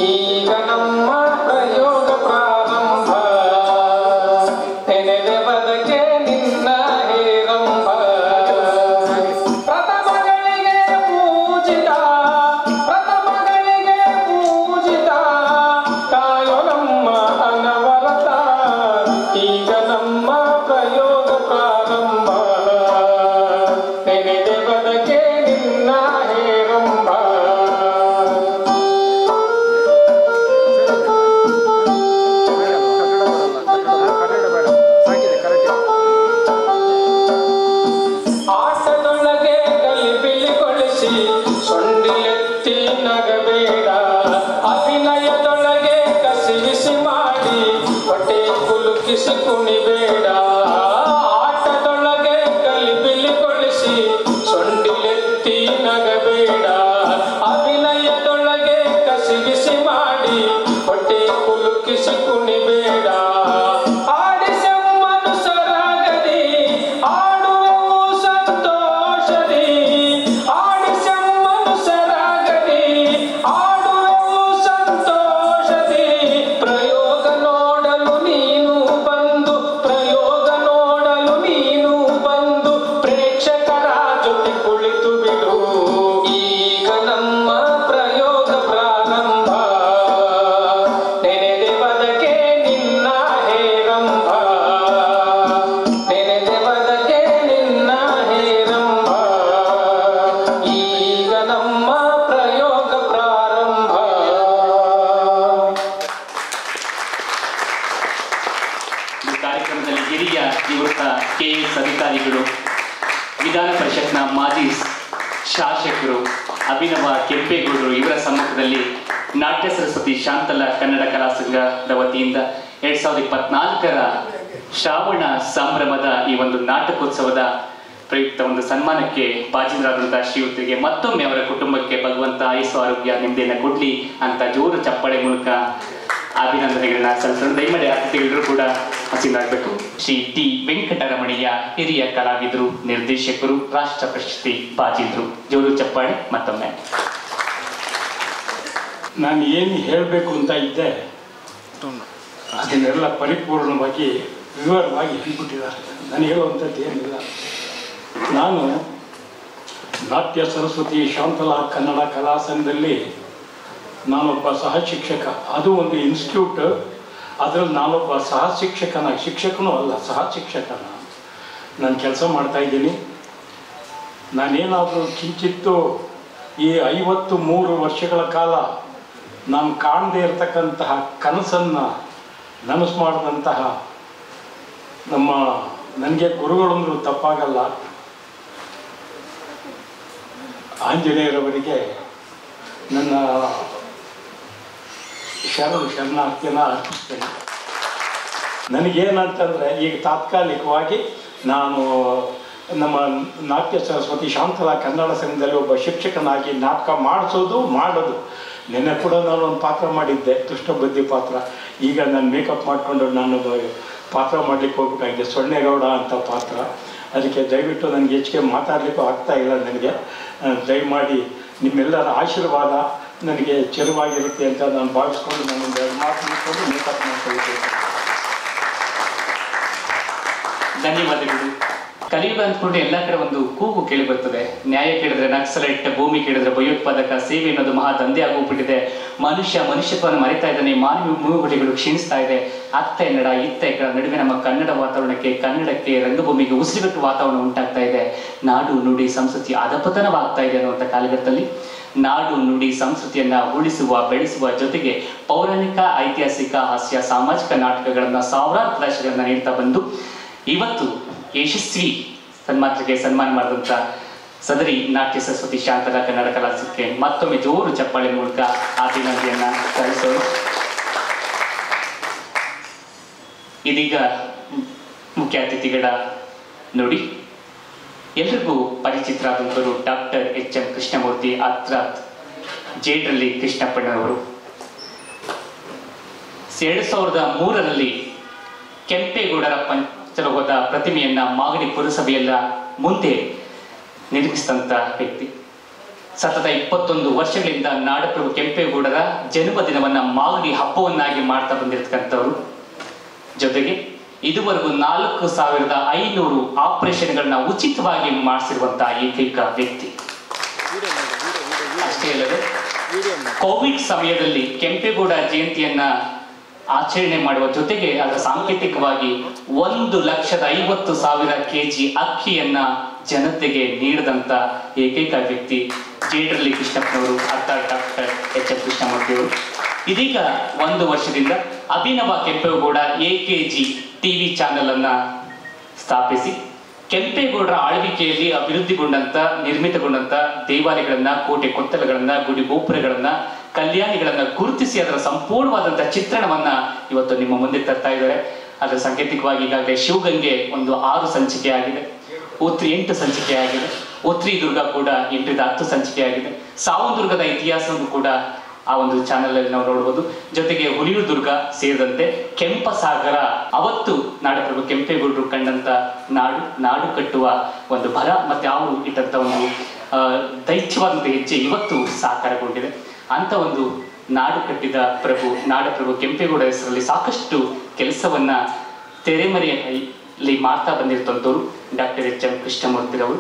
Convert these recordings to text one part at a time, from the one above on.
ಈಗ ನಮ್ಮ ಪ್ರಯೋಗ ಪ್ರಾರಂಭ ನೆನೆದೆ ಬದಕೆ ನಿನ್ನ ಹೇರಂಭ ಪ್ರಥಮಗಳಿಗೆ ಪೂಜಿತ ಕಾಯೋ ನಮ್ಮ ಅನವರತ ಈಗ ನಮ್ಮ ಪ್ರಯೋಗ ಪ್ರಾರಂಭ ನೆನೆದೆ ಬದಕೆ ನಿನ್ನ ಹೇರಂಭ ಆಟದೊಳಗೆ ಗಲಿಬಿಲಿಗೊಳಿಸಿ ಸೊಂಡಿಲೆತ್ತಿ ನಗಬೇಡ ಅಭಿನಯದೊಳಗೆ ಕಸಿವಿಸಿ ಮಾಡಿ ಹೊಟ್ಟೆ ಕುಲುಕಿಸಿ ಕುಣಿಬೇಡ ಆಟದೊಳಗೆ ಗಲಿಬಿಲಿಗೊಳಿಸಿ ಸೊಂಡಿಲೆತ್ತಿ ನಗಬೇಡ ಅಭಿನಯದೊಳಗೆ ಕಸಿವಿಸಿ ಮಾಡಿ ಹೊಟ್ಟೆ ಕುಲುಕಿಸಿ ಕುಣಿಬೇಡ ಕಾರ್ಯಕ್ರಮದಲ್ಲಿ ಹಿರಿಯ ನಿವೃತ್ತ KS ಅಧಿಕಾರಿಗಳು, ವಿಧಾನ ಪರಿಷತ್ನ ಮಾಜಿ ಶಾಸಕರು ಅಭಿನವ ಕೆಂಪೇಗೌಡರು ಇವರ ಸಮ್ಮುಖದಲ್ಲಿ ನಾಟ್ಯ ಸರಸ್ವತಿ ಶಾಂತಲಾ ಕನ್ನಡ ಕಲಾ ಸಂಘದ ವತಿಯಿಂದ 2024ರ ಶ್ರಾವಣ ಸಂಭ್ರಮದ ಈ ಒಂದು ನಾಟಕೋತ್ಸವದ ಪ್ರಯುಕ್ತ ಒಂದು ಸನ್ಮಾನಕ್ಕೆ ಭಾಜನರಾದಂತಹ ಶ್ರೀಯುತರಿಗೆ ಮತ್ತೊಮ್ಮೆ ಅವರ ಕುಟುಂಬಕ್ಕೆ ಭಗವಂತ ಆಯುಸ್ಸು ಆರೋಗ್ಯ ನೆಮ್ಮದಿಯನ್ನು ಕೊಡ್ಲಿ ಅಂತ ಜೋರು ಚಪ್ಪಾಳೆ ಮೂಲಕ ಅಭಿನಂದನೆಗಳನ್ನ ಸಲ್ಲಿಸೋಣ. ದಯಮಾಡಿ ಅತಿಥಿಗಳರು ಕೂಡ ಹಸಿರಾಗಬೇಕು. ಶ್ರೀ ಟಿ ವೆಂಕಟರಮಣಯ್ಯ ಹಿರಿಯ ಕಲಾವಿದರು, ನಿರ್ದೇಶಕರು, ರಾಷ್ಟ್ರ ಪ್ರಶಸ್ತಿ ಭಾಜನರು. ಜೋರು ಚಪ್ಪಾಳೆ ಮತ್ತೊಮ್ಮೆ. ನಾನು ಏನು ಹೇಳಬೇಕು ಅಂತ ಇದ್ದೆ ಅದನ್ನೆಲ್ಲ ಪರಿಪೂರ್ಣವಾಗಿ ವಿವರವಾಗಿ ಹೇಳ್ಬಿಟ್ಟಿದ್ದಾರೆ. ನಾನು ಹೇಳುವಂಥದ್ದು ಏನಿಲ್ಲ. ನಾನು ನಾಟ್ಯ ಸರಸ್ವತಿ ಶಾಂತಲಾ ಕನ್ನಡ ಕಲಾ ಸಂಘದಲ್ಲಿ ನಾನೊಬ್ಬ ಸಹ ಶಿಕ್ಷಕ. ಅದು ಒಂದು ಇನ್ಸ್ಟಿಟ್ಯೂಟ್. ಅದರಲ್ಲಿ ನಾನೊಬ್ಬ ಸಹ ಶಿಕ್ಷಕನೂ ಅಲ್ಲ, ಸಹ ಶಿಕ್ಷಕನ ನಾನು ಕೆಲಸ ಮಾಡ್ತಾಯಿದ್ದೀನಿ. ನಾನೇನಾದರೂ ಕಿಂಚಿತ್ತು ಈ 53 ವರ್ಷಗಳ ಕಾಲ ನಾನು ಕಾಣದೇ ಇರತಕ್ಕಂತಹ ಕನಸನ್ನು ನನಸು ಮಾಡಿದಂತಹ ನನಗೆ ಗುರುಗಳಂದ್ರೂ ತಪ್ಪಾಗಲ್ಲ, ಆಂಜನೇಯರವರಿಗೆ ನನ್ನ ಶರಣಾರ್ಥಿಯನ್ನು ಅರ್ಪಿಸ್ತೇನೆ. ನನಗೇನಂತಂದರೆ ಈಗ ತಾತ್ಕಾಲಿಕವಾಗಿ ನಾನು ನಮ್ಮ ನಾಟ್ಯ ಸರಸ್ವತಿ ಶಾಂತಲಾ ಕನ್ನಡ ಸಂಘದಲ್ಲಿ ಒಬ್ಬ ಶಿಕ್ಷಕನಾಗಿ ನಾಟಕ ಮಾಡೋದು. ನಿನ್ನೆ ಕೂಡ ನಾನು ಒಂದು ಪಾತ್ರ ಮಾಡಿದ್ದೆ, ದುಷ್ಟಬುದ್ಧಿ ಪಾತ್ರ. ಈಗ ನಾನು ಮೇಕಪ್ ಮಾಡಿಕೊಂಡು ನಾನು ಪಾತ್ರ ಮಾಡಲಿಕ್ಕೆ ಹೋಗ್ಬೇಕಾಗಿದೆ, ಸೊನ್ನೇಗೌಡ ಅಂತ ಪಾತ್ರ. ಅದಕ್ಕೆ ದಯವಿಟ್ಟು ನನಗೆ ಹೆಚ್ಚಿಗೆ ಮಾತಾಡಲಿಕ್ಕೂ ಆಗ್ತಾಯಿಲ್ಲ. ನನಗೆ ದಯಮಾಡಿ ನಿಮ್ಮೆಲ್ಲರ ಆಶೀರ್ವಾದ ನನಗೆ ಚಿರವಾಗಿರುತ್ತೆ ಅಂತ ನಾನು ಭಾವಿಸ್ಕೊಂಡು ನಾನೊಂದು 2 ಮಾತು ಮುಗಿಸ್ಕೊಂಡು ಮೇಕಪ್ ಮಾಡ್ಕೊಳ್ತೇನೆ. ಧನ್ಯವಾದಗಳು. ಕಲಿಯುಗ ಅಂದ್ಕೊಂಡು ಎಲ್ಲ ಕಡೆ ಒಂದು ಕೂಗು ಕೇಳಿ ಬರ್ತದೆ. ನ್ಯಾಯ ಕೇಳಿದ್ರೆ ನಕ್ಸಲೈಟ್, ಭೂಮಿ ಕೇಳಿದ್ರೆ ಭಯೋತ್ಪಾದಕ, ಸೇವೆ ಅನ್ನೋದು ಮಹಾ ದಂಧೆ ಆಗೋಗ್ಬಿಟ್ಟಿದೆ. ಮನುಷ್ಯತ್ವವನ್ನು ಮರಿತಾ ಇದ್ದಾನೆ. ಮಾನವೀಯ ಮೂಗುಡಿಗಳು ಕ್ಷೀಣಿಸ್ತಾ ಇದೆ. ಅತ್ತ ಎನ್ನಡ ಇತ್ತ ಎಕ್ಕಡ ನಡುವೆ ನಮ್ಮ ಕನ್ನಡ ವಾತಾವರಣಕ್ಕೆ, ಕನ್ನಡಕ್ಕೆ, ರಂಗಭೂಮಿಗೆ ಉಸಿರುಗಟ್ಟು ವಾತಾವರಣ ಉಂಟಾಗ್ತಾ ಇದೆ. ನಾಡು ನುಡಿ ಸಂಸ್ಕೃತಿ ಅಧಪತನವಾಗ್ತಾ ಇದೆ ಅನ್ನುವಂಥ ಕಾಲಘಟ್ಟದಲ್ಲಿ ನಾಡು ನುಡಿ ಸಂಸ್ಕೃತಿಯನ್ನ ಉಳಿಸುವ, ಬೆಳೆಸುವ ಜೊತೆಗೆ ಪೌರಾಣಿಕ, ಐತಿಹಾಸಿಕ, ಹಾಸ್ಯ, ಸಾಮಾಜಿಕ ನಾಟಕಗಳನ್ನ ಸಾವಿರಾರು ಪ್ರದರ್ಶನಗಳನ್ನ ನೀಡ್ತಾ ಬಂದು ಇವತ್ತು ಯಶಸ್ವಿ ಸನ್ಮಾನಕ್ಕೆ ಸನ್ಮಾನ ಮಾಡಿದಂಥ ಸದರಿ ನಾಟ್ಯ ಸರಸ್ವತಿ ಶಾಂತಲಾ ಕನ್ನಡ ಕಲಾ ಸಂಘಕ್ಕೆ ಮತ್ತೊಮ್ಮೆ ಜೋರು ಚಪ್ಪಾಳೆ ಮೂಲಕ ಅಭಿನಂದನೆಯನ್ನ ಸಲ್ಲಿಸೋರು. ಇದೀಗ ಮುಖ್ಯ ಅತಿಥಿಗಳ ನೋಡಿ ಎಲ್ರಿಗೂ ಪರಿಚಿತರಾದಂಥವರು ಡಾಕ್ಟರ್ HM ಕೃಷ್ಣಮೂರ್ತಿ, ಅರ್ಥಾತ್ ಜೇಡ್ರಲ್ಲಿ ಕೃಷ್ಣಪ್ಪಣ್ಣವರು. 2003ರಲ್ಲಿ ಕೆಂಪೇಗೌಡರ ಪಂಚಲೋಹದ ಪ್ರತಿಮೆಯನ್ನ ಮಾಗಡಿ ಪುರಸಭೆಯಲ್ಲ ಮುಂದೆ ನಿರ್ಮಿಸಿದಂಥ ವ್ಯಕ್ತಿ. ಸತತ 21 ವರ್ಷಗಳಿಂದ ನಾಡಪ್ರಭು ಕೆಂಪೇಗೌಡರ ಜನ್ಮದಿನವನ್ನ ಮಾಗಡಿ ಹಬ್ಬವನ್ನಾಗಿ ಮಾಡ್ತಾ ಬಂದಿರತಕ್ಕಂಥವ್ರು. ಜೊತೆಗೆ ಇದುವರೆಗೂ 4500 ಆಪರೇಷನ್ಗಳನ್ನ ಉಚಿತವಾಗಿ ಮಾಡಿಸಿರುವಂತಹ ಏಕೈಕ ವ್ಯಕ್ತಿ. ಅಷ್ಟೇ ಅಲ್ಲದೆ ಕೋವಿಡ್ ಸಮಯದಲ್ಲಿ ಕೆಂಪೇಗೌಡ ಜಯಂತಿಯನ್ನ ಆಚರಣೆ ಮಾಡುವ ಜೊತೆಗೆ ಅದರ ಸಾಂಕೇತಿಕವಾಗಿ 1,50,000 kg ಅಕ್ಕಿಯನ್ನ ಜನತೆಗೆ ನೀಡಿದಂತ ಏಕೈಕ ವ್ಯಕ್ತಿ ಜೇಡ್ರಳ್ಳಿ ಕೃಷ್ಣಪ್ಪನವರು, ಅರ್ಥಾತ್ ಡಾಕ್ಟರ್ ಎಚ್.ಎಫ್. ಕೃಷ್ಣಮೂರ್ತಿಯವರು. ಇದೀಗ 1 ವರ್ಷದಿಂದ Abhinava Kempegowda AKG TV channel ಅನ್ನ ಸ್ಥಾಪಿಸಿ ಕೆಂಪೇಗೌಡರ ಆಳ್ವಿಕೆಯಲ್ಲಿ ಅಭಿವೃದ್ಧಿಗೊಂಡಂತ ನಿರ್ಮಿತಗೊಂಡಂತ ದೇವಾಲಯಗಳನ್ನ, ಕೋಟೆ ಕೊತ್ತಲಗಳನ್ನ, ಗುಡಿ ಗೋಪುರಗಳನ್ನ, ಕಲ್ಯಾಣಿಗಳನ್ನ ಗುರುತಿಸಿ ಅದರ ಸಂಪೂರ್ಣವಾದಂತಹ ಚಿತ್ರಣವನ್ನ ಇವತ್ತು ನಿಮ್ಮ ಮುಂದೆ ತರ್ತಾ ಇದ್ದಾರೆ. ಅದರ ಸಾಂಕೇತಿಕವಾಗಿ ಈಗಾಗಲೇ ಶಿವಗಂಗೆ ಒಂದು 6 ಸಂಚಿಕೆ ಆಗಿದೆ, ಉತ್ರಿ 8 ಸಂಚಿಕೆ ಆಗಿದೆ, ಉತ್ರಿ ದುರ್ಗ ಕೂಡ 8-10 ಸಂಚಿಕೆ ಆಗಿದೆ. ಸಾವಂದುರ್ಗದ ಇತಿಹಾಸವನ್ನು ಕೂಡ ಆ ಒಂದು ಚಾನೆಲ್ ಅಲ್ಲಿ ನಾವು ನೋಡಬಹುದು. ಜೊತೆಗೆ ಹುಲಿಯೂರು ದುರ್ಗ ಸೇರಿದಂತೆ ಕೆಂಪಸಾಗರ, ಅವತ್ತು ನಾಡಪ್ರಭು ಕೆಂಪೇಗೌಡರು ಕಂಡಂತ ನಾಡು ಕಟ್ಟುವ ಒಂದು ಭರ ಮತ್ತೆ ಅವರು ಇಟ್ಟಂತ ಒಂದು ದೈತ್ಯವಾದಂಥ ಹೆಜ್ಜೆ ಇವತ್ತು ಸಾಕಾರಗೊಂಡಿದೆ. ಅಂತ ಒಂದು ನಾಡು ಕಟ್ಟಿದ ನಾಡಪ್ರಭು ಕೆಂಪೇಗೌಡ ಹೆಸರಲ್ಲಿ ಸಾಕಷ್ಟು ಕೆಲಸವನ್ನ ತೆರೆಮರೆಯಲ್ಲಿ ಮಾಡ್ತಾ ಬಂದಿರ್ತಂಥವ್ರು ಡಾಕ್ಟರ್ ಎಚ್.ಎಂ. ಕೃಷ್ಣಮೂರ್ತಿರವರು.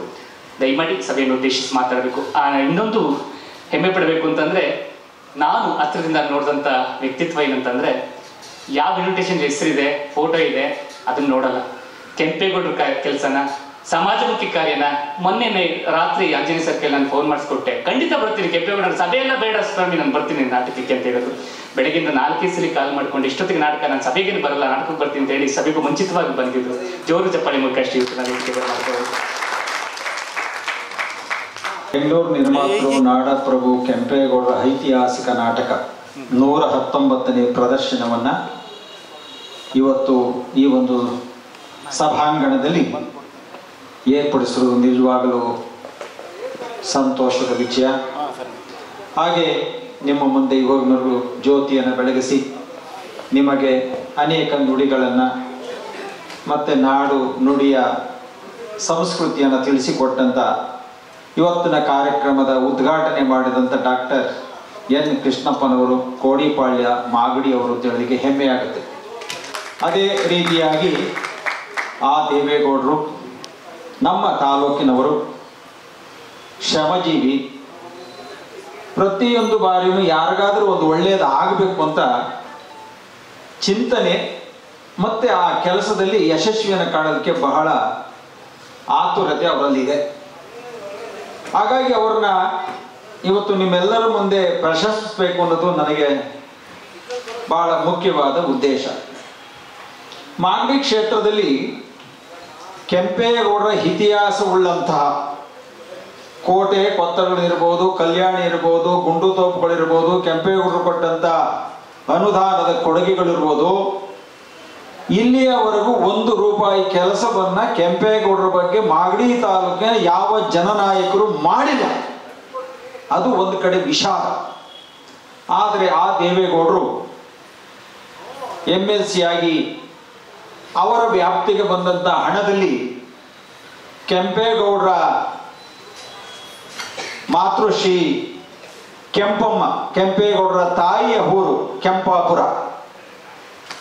ದಯಮಾಡಿ ಸಭೆಯನ್ನು ಉದ್ದೇಶಿಸಿ ಮಾತಾಡಬೇಕು. ಇನ್ನೊಂದು ಹೆಮ್ಮೆ ಪಡಬೇಕು ಅಂತಂದ್ರೆ, ನಾನು ಹತ್ರದಿಂದ ನೋಡಿದಂಥ ವ್ಯಕ್ತಿತ್ವ ಏನಂತಂದ್ರೆ, ಯಾವ ಇನ್ವಿಟೇಷನ್ ಹೆಸರಿದೆ, ಫೋಟೋ ಇದೆ, ಅದನ್ನ ನೋಡಲ್ಲ. ಕೆಂಪೇಗೌಡರ ಕೆಲಸನ, ಸಮಾಜಮುಖಿ ಕಾರ್ಯನ ಮೊನ್ನೆ ರಾತ್ರಿ ಆಂಜನೇಯ ಸರ್ಕಲ್ ನಾನು ಫೋನ್ ಮಾಡಿಸ್ಕೊಟ್ಟೆ, ಖಂಡಿತ ಬರ್ತೀನಿ ಕೆಂಪೇಗೌಡರ ಸಭೆಯೆಲ್ಲ ಬೇಡ ಸ್ವಾಮಿ, ನಾನು ಬರ್ತೀನಿ ನಾಟಕಕ್ಕೆ ಅಂತ ಹೇಳಿದ್ರು. ಬೆಳಗಿಂದ 4 ಸಲ ಕಾಲ್ ಮಾಡ್ಕೊಂಡು ಇಷ್ಟೊತ್ತಿಗೆ ನಾಟಕ, ನಾನು ಸಭೆಗೇನು ಬರಲ್ಲ, ನಾಟಕಕ್ಕೆ ಬರ್ತೀನಿ ಅಂತ ಹೇಳಿ ಸಭೆಗೂ ಮುಂಚಿತವಾಗಿ ಬಂದಿದ್ರು. ಜೋರು ಚಪ್ಪಾಳೆ ಮೂಲಕ ಅಷ್ಟೇ ಇವತ್ತು ನಾನು ಮಾಡ್ಕೊಳ್ಳೋದು. ಬೆಂಗಳೂರು ನಿರ್ಮಾತೃ ನಾಡಪ್ರಭು ಕೆಂಪೇಗೌಡರ ಐತಿಹಾಸಿಕ ನಾಟಕ 119ನೇ ಪ್ರದರ್ಶನವನ್ನು ಇವತ್ತು ಈ ಒಂದು ಸಭಾಂಗಣದಲ್ಲಿ ಏರ್ಪಡಿಸಿರುವುದು ನಿಜವಾಗಲೂ ಸಂತೋಷದ ವಿಷಯ. ಹಾಗೆ ನಿಮ್ಮ ಮುಂದೆ ಇವಾಗಲೂ ಜ್ಯೋತಿಯನ್ನು ಬೆಳಗಿಸಿ ನಿಮಗೆ ಅನೇಕ ನುಡಿಗಳನ್ನು ಮತ್ತು ನಾಡು ನುಡಿಯ ಸಂಸ್ಕೃತಿಯನ್ನು ತಿಳಿಸಿಕೊಟ್ಟಂಥ ಇವತ್ತಿನ ಕಾರ್ಯಕ್ರಮದ ಉದ್ಘಾಟನೆ ಮಾಡಿದಂಥ ಡಾಕ್ಟರ್ ಎನ್. ಕೃಷ್ಣಪ್ಪನವರು, ಕೋಡಿಪಾಳ್ಯ ಮಾಗಡಿಯವರು ತಿಳಿಗೆ ಹೆಮ್ಮೆಯಾಗುತ್ತೆ. ಅದೇ ರೀತಿಯಾಗಿ ಆ ದೇವೇಗೌಡರು ನಮ್ಮ ತಾಲೂಕಿನವರು, ಶ್ರಮಜೀವಿ. ಪ್ರತಿಯೊಂದು ಬಾರಿಯೂ ಯಾರಿಗಾದರೂ ಒಂದು ಒಳ್ಳೆಯದು ಆಗಬೇಕು ಅಂತ ಚಿಂತನೆ ಮತ್ತು ಆ ಕೆಲಸದಲ್ಲಿ ಯಶಸ್ವಿಯನ್ನು ಕಾಣೋದಕ್ಕೆ ಬಹಳ ಆತುರತೆ ಅವರಲ್ಲಿದೆ. ಹಾಗಾಗಿ ಅವ್ರನ್ನ ಇವತ್ತು ನಿಮ್ಮೆಲ್ಲರ ಮುಂದೆ ಪ್ರಶಂಸಿಸಬೇಕು ಅನ್ನೋದು ನನಗೆ ಬಹಳ ಮುಖ್ಯವಾದ ಉದ್ದೇಶ. ಮಾಗಡಿ ಕ್ಷೇತ್ರದಲ್ಲಿ ಕೆಂಪೇಗೌಡರ ಇತಿಹಾಸವುಳ್ಳಂತಹ ಕೋಟೆ ಕೊತ್ತಲಗಳಿರ್ಬೋದು, ಕಲ್ಯಾಣಿ ಇರ್ಬೋದು, ಗುಂಡು ತೋಪುಗಳಿರ್ಬೋದು, ಕೆಂಪೇಗೌಡರು ಕೊಟ್ಟಂಥ ಅನುದಾನದ ಕೊಡುಗೆಗಳಿರ್ಬೋದು, ಇಲ್ಲಿಯವರೆಗೂ 1 ರೂಪಾಯಿ ಕೆಲಸವನ್ನ ಕೆಂಪೇಗೌಡರ ಬಗ್ಗೆ ಮಾಗಡಿ ತಾಲೂಕಿನ ಯಾವ ಜನನಾಯಕರು ಮಾಡಿಲ್ಲ. ಅದು ಒಂದು ಕಡೆ ವಿಷಾದ. ಆದರೆ ಆ ದೇವೇಗೌಡರು MLC ಆಗಿ ಅವರ ವ್ಯಾಪ್ತಿಗೆ ಬಂದಂಥ ಹಣದಲ್ಲಿ ಕೆಂಪೇಗೌಡರ ಮಾತೃಶ್ರೀ ಕೆಂಪಮ್ಮ, ಕೆಂಪೇಗೌಡರ ತಾಯಿಯ ಊರು ಕೆಂಪಾಪುರ,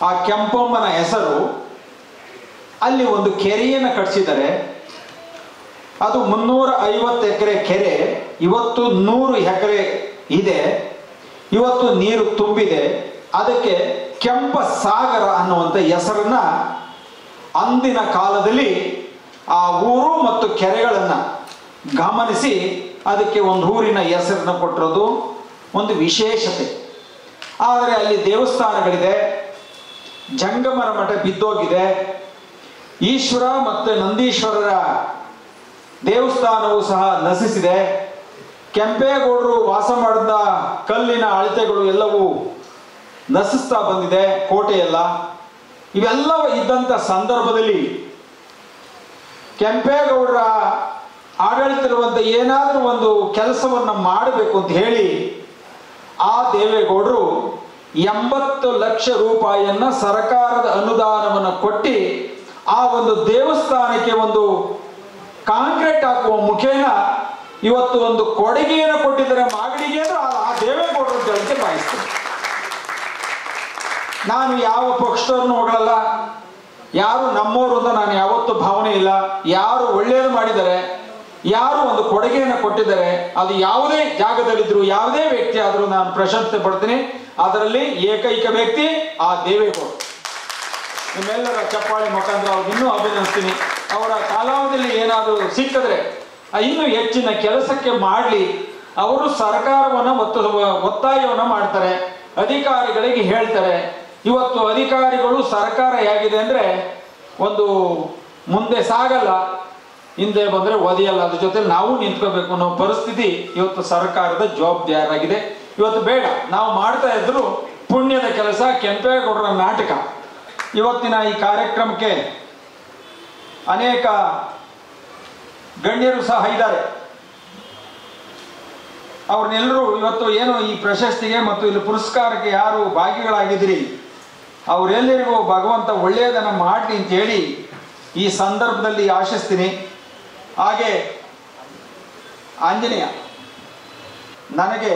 ಆ ಕೆಂಪಮ್ಮನ ಹೆಸರು, ಅಲ್ಲಿ ಒಂದು ಕೆರೆಯನ್ನು ಕಟ್ಟಿಸಿದ್ದಾರೆ. ಅದು 350 ಎಕರೆ ಕೆರೆ, ಇವತ್ತು 100 ಎಕರೆ ಇದೆ. ಇವತ್ತು ನೀರು ತುಂಬಿದೆ. ಅದಕ್ಕೆ ಕೆಂಪಸಾಗರ ಅನ್ನುವಂಥ ಹೆಸರನ್ನ ಅಂದಿನ ಕಾಲದಲ್ಲಿ ಆ ಊರು ಮತ್ತು ಕೆರೆಗಳನ್ನು ಗಮನಿಸಿ ಅದಕ್ಕೆ ಒಂದು ಊರಿನ ಹೆಸರನ್ನು ಕೊಟ್ಟಿರೋದು ಒಂದು ವಿಶೇಷತೆ. ಆದರೆ ಅಲ್ಲಿ ದೇವಸ್ಥಾನಗಳಿದೆ, ಜಂಗಮರ ಮಠ ಬಿದ್ದೋಗಿದೆ, ಈಶ್ವರ ಮತ್ತು ನಂದೀಶ್ವರರ ದೇವಸ್ಥಾನವೂ ಸಹ ನಶಿಸಿದೆ. ಕೆಂಪೇಗೌಡರು ವಾಸ ಮಾಡಿದ ಕಲ್ಲಿನ ಅಳತೆಗಳು ಎಲ್ಲವೂ ನಶಿಸ್ತಾ ಬಂದಿದೆ, ಕೋಟೆಯೆಲ್ಲ. ಇವೆಲ್ಲವೂ ಇದ್ದಂಥ ಸಂದರ್ಭದಲ್ಲಿ ಕೆಂಪೇಗೌಡರ ಆಡಳಿತಿರುವಂಥ ಏನಾದರೂ ಒಂದು ಕೆಲಸವನ್ನು ಮಾಡಬೇಕು ಅಂತ ಹೇಳಿ ಆ ದೇವೇಗೌಡರು 80 ಲಕ್ಷ ರೂಪಾಯಿಯನ್ನು ಸರ್ಕಾರದ ಅನುದಾನವನ್ನು ಕೊಟ್ಟು ಆ ಒಂದು ದೇವಸ್ಥಾನಕ್ಕೆ ಒಂದು ಕಾಂಕ್ರೀಟ್ ಹಾಕುವ ಮುಖೇನ ಇವತ್ತು ಒಂದು ಕೊಡುಗೆಯನ್ನು ಕೊಟ್ಟಿದ್ದಾರೆ ಮಾಗಡಿಗೆ ಅಂದ್ರೆ ಆ ದೇವೇಗೌಡರ ಜೊತೆ ಭಾವಿಸ್ತೇನೆ. ನಾನು ಯಾವ ಪಕ್ಷದವ್ರನ್ನು ಹೋಗಲ್ಲ, ಯಾರು ನಮ್ಮವರು ಅಂತ ನಾನು ಯಾವತ್ತೂ ಭಾವನೆ ಇಲ್ಲ. ಯಾರು ಒಳ್ಳೆಯದು ಮಾಡಿದ್ದಾರೆ, ಯಾರು ಒಂದು ಕೊಡುಗೆಯನ್ನು ಕೊಟ್ಟಿದ್ದಾರೆ, ಅದು ಯಾವುದೇ ಜಾಗದಲ್ಲಿದ್ರು ಯಾವುದೇ ವ್ಯಕ್ತಿ ಆದರೂ ನಾನು ಪ್ರಶಂಸೆ ಪಡ್ತೀನಿ. ಅದರಲ್ಲಿ ಏಕೈಕ ವ್ಯಕ್ತಿ ಆ ದೇವೇಗೌಡ. ನಿಮ್ಮೆಲ್ಲರ ಚಪ್ಪಾಳಿ ಮುಖಾಂತರ ಅವ್ರಿಗೆ ಇನ್ನೂ ಅಭಿನಂದಿಸ್ತೀನಿ. ಅವರ ಕಾಲಾವಧಿಯಲ್ಲಿ ಏನಾದರೂ ಸಿಕ್ಕಿದ್ರೆ ಇನ್ನೂ ಹೆಚ್ಚಿನ ಕೆಲಸಕ್ಕೆ ಮಾಡಲಿ. ಅವರು ಸರ್ಕಾರವನ್ನು ಒತ್ತಾಯವನ್ನು ಮಾಡ್ತಾರೆ, ಅಧಿಕಾರಿಗಳಿಗೆ ಹೇಳ್ತಾರೆ. ಇವತ್ತು ಅಧಿಕಾರಿಗಳು ಸರ್ಕಾರ ಹೇಗಿದೆ ಅಂದರೆ ಒಂದು ಮುಂದೆ ಸಾಗಲ್ಲ, ಹಿಂದೆ ಬಂದರೆ ಒದೆಯಲ್ಲ, ಅದ್ರ ಜೊತೆ ನಾವು ನಿಂತ್ಕೋಬೇಕು ಅನ್ನೋ ಪರಿಸ್ಥಿತಿ ಇವತ್ತು ಸರ್ಕಾರದ ಜವಾಬ್ದಾರಿಯಾಗಿದೆ. ಇವತ್ತು ಬೇಡ, ನಾವು ಮಾಡ್ತಾ ಇದ್ರು ಪುಣ್ಯದ ಕೆಲಸ, ಕೆಂಪೇಗೌಡರ ನಾಟಕ. ಇವತ್ತಿನ ಈ ಕಾರ್ಯಕ್ರಮಕ್ಕೆ ಅನೇಕ ಗಣ್ಯರು ಸಹ ಇದ್ದಾರೆ. ಅವ್ರನ್ನೆಲ್ಲರೂ ಇವತ್ತು ಏನು ಈ ಪ್ರಶಸ್ತಿಗೆ ಮತ್ತು ಇಲ್ಲಿ ಪುರಸ್ಕಾರಕ್ಕೆ ಯಾರು ಭಾಗಿಗಳಾಗಿದ್ದೀರಿ ಅವರೆಲ್ಲರಿಗೂ ಭಗವಂತ ಒಳ್ಳೆಯದನ್ನು ಮಾಡಲಿ ಅಂತೇಳಿ ಈ ಸಂದರ್ಭದಲ್ಲಿ ಆಶಿಸ್ತೀನಿ. ಹಾಗೆ ಆಂಜನೇಯ ನನಗೆ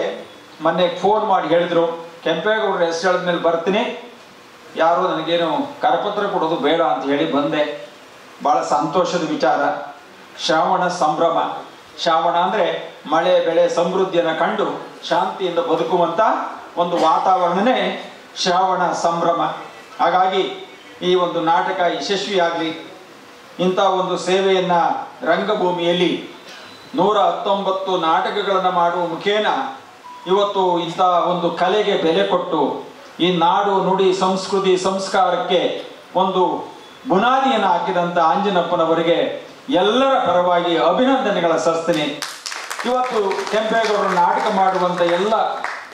ಮೊನ್ನೆ ಫೋನ್ ಮಾಡಿ ಹೇಳಿದ್ರು, ಕೆಂಪೇಗೌಡರ ಹೆಸರು ಹೇಳಿದ ಮೇಲೆ ಬರ್ತೀನಿ, ಯಾರು ನನಗೇನು ಕರಪತ್ರ ಕೊಡೋದು ಬೇಡ ಅಂತ ಹೇಳಿ ಬಂದೆ. ಭಾಳ ಸಂತೋಷದ ವಿಚಾರ. ಶ್ರಾವಣ ಸಂಭ್ರಮ. ಶ್ರಾವಣ ಅಂದರೆ ಮಳೆ ಬೆಳೆ ಸಮೃದ್ಧಿಯನ್ನು ಕಂಡು ಶಾಂತಿಯಿಂದ ಬದುಕುವಂಥ ಒಂದು ವಾತಾವರಣನೇ ಶ್ರಾವಣ ಸಂಭ್ರಮ. ಹಾಗಾಗಿ ಈ ಒಂದು ನಾಟಕ ಯಶಸ್ವಿಯಾಗಲಿ. ಇಂಥ ಒಂದು ಸೇವೆಯನ್ನು ರಂಗಭೂಮಿಯಲ್ಲಿ 119 ನಾಟಕಗಳನ್ನು ಮಾಡುವ ಮುಖೇನ ಇವತ್ತು ಇಂಥ ಒಂದು ಕಲೆಗೆ ಬೆಲೆ ಕೊಟ್ಟು ಈ ನಾಡು ನುಡಿ ಸಂಸ್ಕೃತಿ ಸಂಸ್ಕಾರಕ್ಕೆ ಒಂದು ಬುನಾದಿಯನ್ನು ಹಾಕಿದಂಥ ಆಂಜನಪ್ಪನವರಿಗೆ ಎಲ್ಲರ ಪರವಾಗಿ ಅಭಿನಂದನೆಗಳ ಸಲ್ಲಿಸ್ತೀನಿ. ಇವತ್ತು ಕೆಂಪೇಗೌಡರು ನಾಟಕ ಮಾಡುವಂಥ ಎಲ್ಲ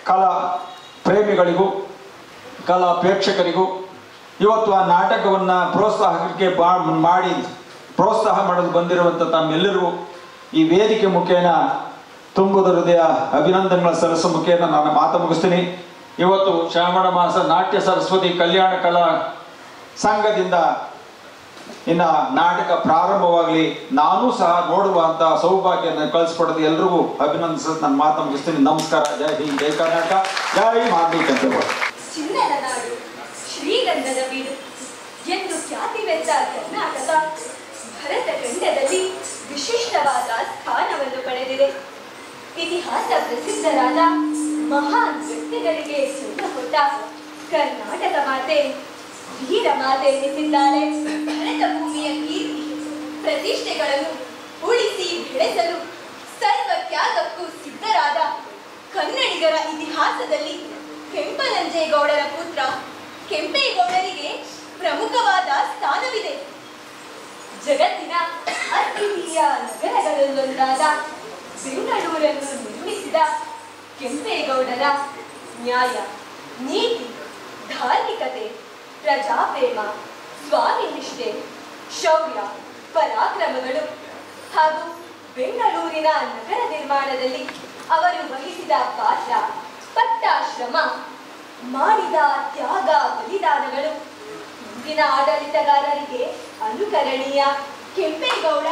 ಕಲಾ ಪ್ರೇಮಿಗಳಿಗೂ ಕಲಾ ಪ್ರೇಕ್ಷಕರಿಗೂ ಇವತ್ತು ಆ ನಾಟಕವನ್ನು ಪ್ರೋತ್ಸಾಹಕ್ಕೆ ಪ್ರೋತ್ಸಾಹ ಮಾಡಲು ಬಂದಿರುವಂಥ ತಮ್ಮೆಲ್ಲರಿಗೂ ಈ ವೇದಿಕೆ ಮುಖೇನ ತುಂಬುದ ಹೃದಯ ಅಭಿನಂದನೆಗಳ ಸಲ್ಲಿಸುವ ಮುಖೇನ ನಾನು ಮಾತು ಮುಗಿಸ್ತೀನಿ. ಇವತ್ತು ಶ್ರಾವಣ ಮಾಸ ನಾಟ್ಯ ಸರಸ್ವತಿ ಕಲ್ಯಾಣ ಕಲಾ ಸಂಘದಿಂದ ಇನ್ನು ನಾಟಕ ಪ್ರಾರಂಭವಾಗಲಿ, ನಾನೂ ಸಹ ನೋಡುವಂಥ ಸೌಭಾಗ್ಯನ ಕಳಿಸ್ಕೊಡೋದು ಎಲ್ರಿಗೂ ಅಭಿನಂದಿಸೋದು ನನ್ನ ಮಾತು ಮುಗಿಸ್ತೀನಿ. ನಮಸ್ಕಾರ. ಜೈ ಹಿಂದ್, ಜೈ ಕರ್ನಾಟಕ, ಜೈ ಮಾಗಡಿ ಕೆಂಪೇಗೌಡ. ಚಿನ್ನದ ನಾಡು, ಶ್ರೀಗಂಧದ ಬೀಡು ಎಂದು ಖ್ಯಾತಿವೆತ್ತ ಕರ್ನಾಟಕ ಭರತ ಖಂಡದಲ್ಲಿ ವಿಶಿಷ್ಟವಾದ ಸ್ಥಾನವನ್ನು ಪಡೆದಿದೆ. ಇತಿಹಾಸ ಪ್ರಸಿದ್ಧರಾದ ಮಹಾನ್ ವ್ಯಕ್ತಿಗಳಿಗೆ ಜನ್ಮ ಕೊಟ್ಟ ಕರ್ನಾಟಕ ಮಾತೆ ವೀರ ಮಾತೆ ಎನಿಸಿದ್ದಾಳೆ. ಭರತ ಭೂಮಿಯ ಕೀರ್ತಿ ಪ್ರತಿಷ್ಠೆಗಳನ್ನು ಉಳಿಸಿ ಬೆಳೆಸಲು ಸರ್ವ ತ್ಯಾಗಕ್ಕೂ ಸಿದ್ಧರಾದ ಕನ್ನಡಿಗರ ಇತಿಹಾಸದಲ್ಲಿ ಕೆಂಪನಂಜೇಗೌಡರ ಪುತ್ರ ಕೆಂಪೇಗೌಡರಿಗೆ ಪ್ರಮುಖವಾದ ಸ್ಥಾನವಿದೆ. ಜಗತ್ತಿನ ಅದ್ವಿತೀಯ ನಗರಗಳಲ್ಲೊಂದಾದ ಬೆಂಗಳೂರನ್ನು ನಿರ್ಮಿಸಿದ ಕೆಂಪೇಗೌಡರ ನ್ಯಾಯ, ನೀತಿ, ಧಾರ್ಮಿಕತೆ, ಪ್ರಜಾಪ್ರೇಮ, ಸ್ವಾಮಿ ನಿಷ್ಠೆ, ಶೌರ್ಯ, ಪರಾಕ್ರಮಗಳು ಹಾಗೂ ಬೆಂಗಳೂರಿನ ನಗರ ನಿರ್ಮಾಣದಲ್ಲಿ ಅವರು ವಹಿಸಿದ ಪಾತ್ರ, ಪಟ್ಟ ಶ್ರಮ, ಮಾಡಿದ ತ್ಯಾಗ, ಬಲಿದಾನಗಳು ಇಂದಿನ ಆಡಳಿತಗಾರರಿಗೆ ಅನುಕರಣೀಯ. ಕೆಂಪೇಗೌಡ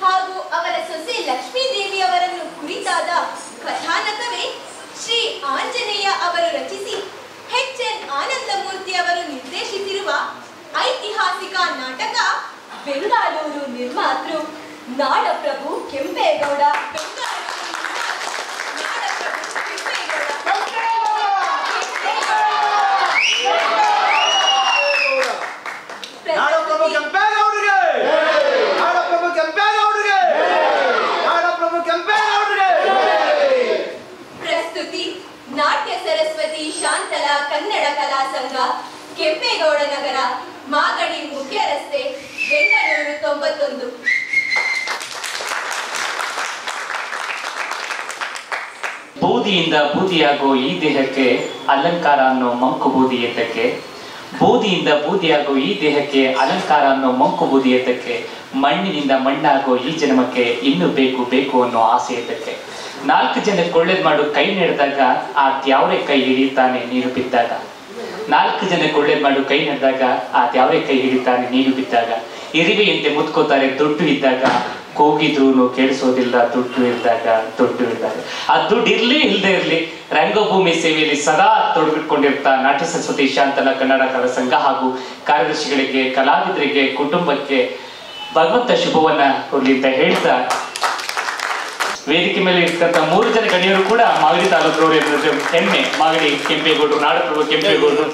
ಹಾಗೂ ಅವರ ಸೊಸೆ ಲಕ್ಷ್ಮೀದೇವಿ ಅವರನ್ನು ಕುರಿತಾದ ಕಥಾನಕವೇ ಶ್ರೀ ಆಂಜನೇಯ ಅವರು ರಚಿಸಿ ಎಚ್.ಎನ್. ಆನಂದಮೂರ್ತಿ ಅವರು ನಿರ್ದೇಶಿಸಿರುವ ಐತಿಹಾಸಿಕ ನಾಟಕ ಬೆಂಗಳೂರು ನಿರ್ಮಾತೃ ನಾಡಪ್ರಭು ಕೆಂಪೇಗೌಡ. ಪ್ರಸ್ತುತಿ ನಾಟ್ಯ ಸರಸ್ವತಿ ಶಾಂತಲಾ ಕನ್ನಡ ಕಲಾ ಸಂಘ, ಕೆಂಪೇಗೌಡ ನಗರ, ಮಾಗಡಿ ಮುಖ್ಯ ರಸ್ತೆ, ಬೆಂಗಳೂರು 91. ಬೂದಿಯಿಂದ ಬೂದಿಯಾಗೋ ಈ ದೇಹಕ್ಕೆ ಅಲಂಕಾರ ಅನ್ನೋ ಮಂಕು ಬೂದಿ ಎತ್ತಕ್ಕೆ, ಬೂದಿಯಿಂದ ಬೂದಿಯಾಗೋ ಈ ದೇಹಕ್ಕೆ ಅಲಂಕಾರ ಅನ್ನೋ ಮಂಕು ಬೂದಿ ಎತ್ತಕ್ಕೆ, ಮಣ್ಣಿನಿಂದ ಮಣ್ಣಾಗೋ ಈ ಜನ್ಮಕ್ಕೆ ಇನ್ನು ಬೇಕು ಬೇಕು ಅನ್ನೋ ಆಸೆ ಎತ್ತಕ್ಕೆ. 4 ಜನಕ್ಕೆ ಒಳ್ಳೇದ್ ಮಾಡು ಕೈ ನಡೆದಾಗ ಆ ದ್ಯಾವ್ರೆ ಕೈ ಹಿಡಿತಾನೆ ನೀರು ಬಿದ್ದಾಗ. 4 ಜನಕ್ಕೆ ಒಳ್ಳೇದ್ ಮಾಡು ಕೈ ನಡೆದಾಗ ಆ ದ್ಯಾವ್ರೆ ಕೈ ಹಿಡಿತಾನೆ ನೀರು ಬಿದ್ದಾಗ. ಇರಿವೆಯಂತೆ ಮುತ್ಕೋತಾರೆ ದುಡ್ಡು ಇದ್ದಾಗ, ಕೂಗಿದ್ರೂ ಕೇಳಿಸೋದಿಲ್ಲ ದುಡ್ಡು ಇದ್ದಾಗ. ಆ ದುಡ್ಡು ಇಲ್ಲದೆ ಇರಲಿ ರಂಗಭೂಮಿ ಸೇವೆಯಲ್ಲಿ ಸದಾ ತೊಡಗಿಟ್ಕೊಂಡಿರ್ತಾ ನಾಟ್ಯ ಸರಸ್ವತಿ ಶಾಂತಲಾ ಕನ್ನಡ ಕಲಾ ಸಂಘ ಹಾಗೂ ಕಾರ್ಯದರ್ಶಿಗಳಿಗೆ, ಕಲಾವಿದರಿಗೆ, ಕುಟುಂಬಕ್ಕೆ ಭಗವಂತ ಶುಭವನ್ನ ಕೊಡ್ಲಿ ಅಂತ ಹೇಳ್ತಾ, ವೇದಿಕೆ ಮೇಲೆ ಇರ್ತಕ್ಕಂಥ 3 ಜನ ಗಣ್ಯರು ಕೂಡ ಮಾಗಡಿ ತಾಲೂಕು ಹೆಮ್ಮೆ. ಮಾಗಡಿ ಕೆಂಪೇಗೌಡರು, ನಾಡಪ್ರಭು ಕೆಂಪೇಗೌಡರು.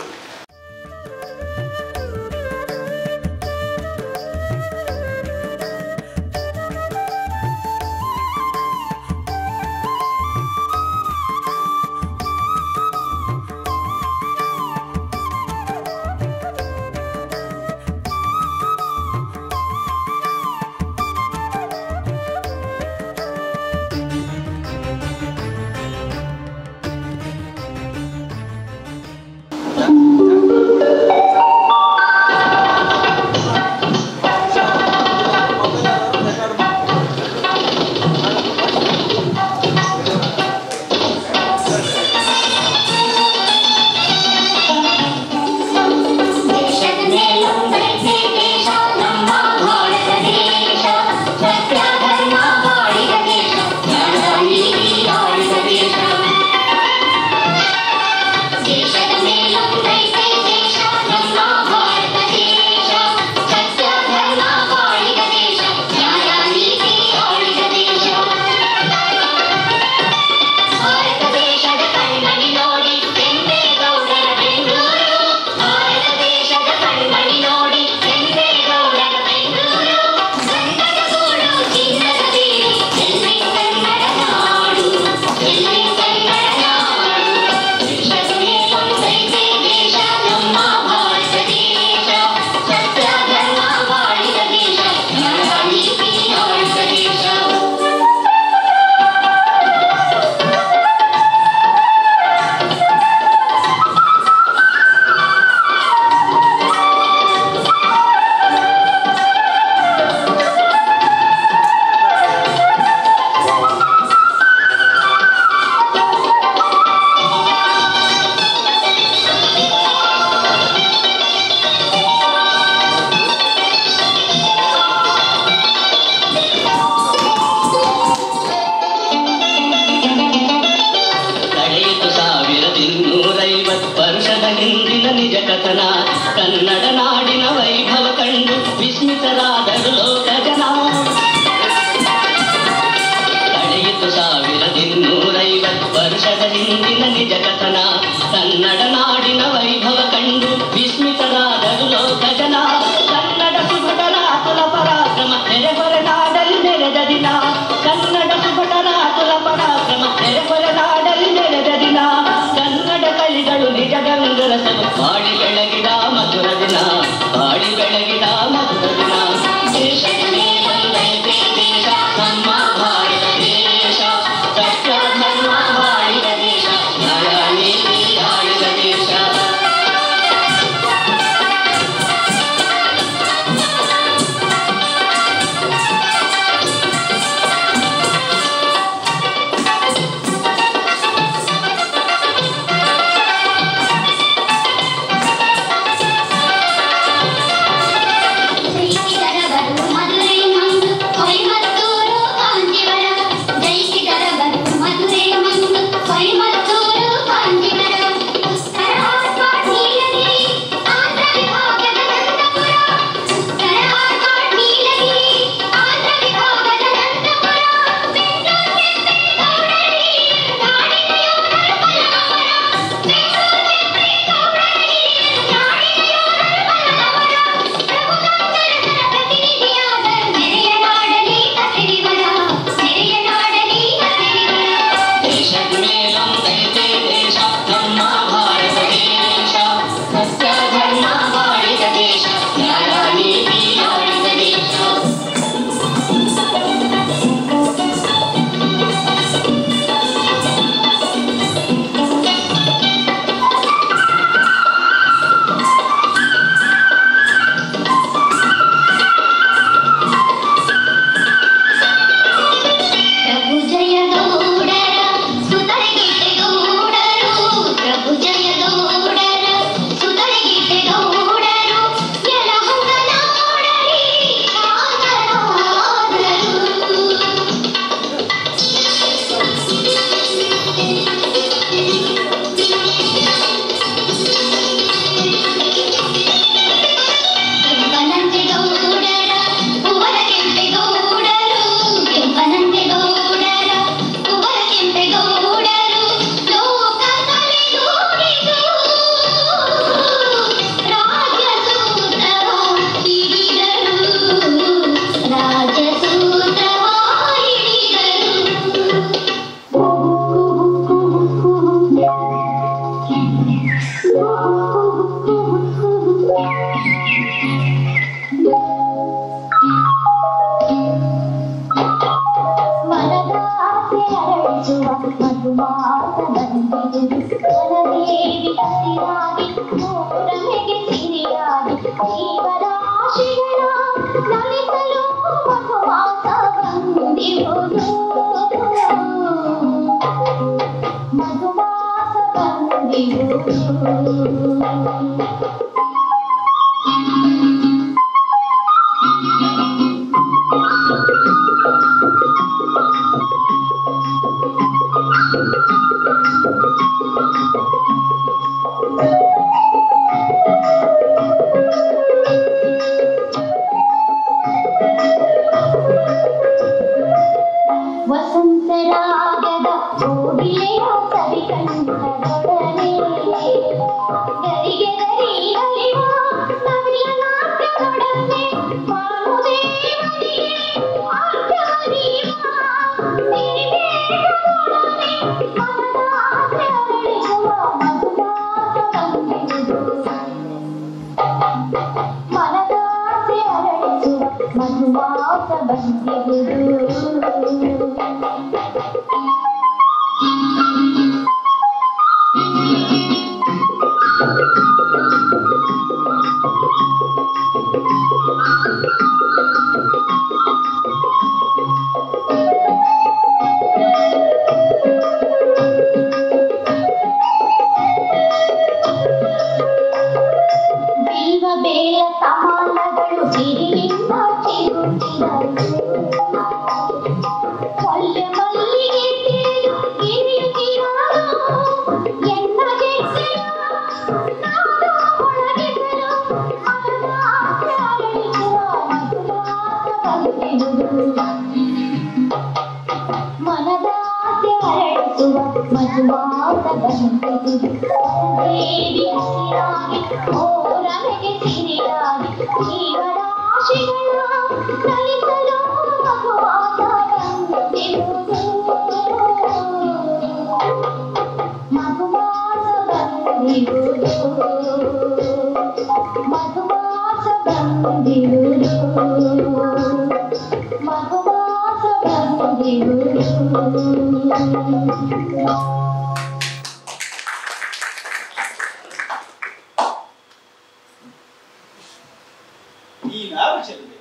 ಈ ನಾರು ಚೆಲ್ಲಿದೆ.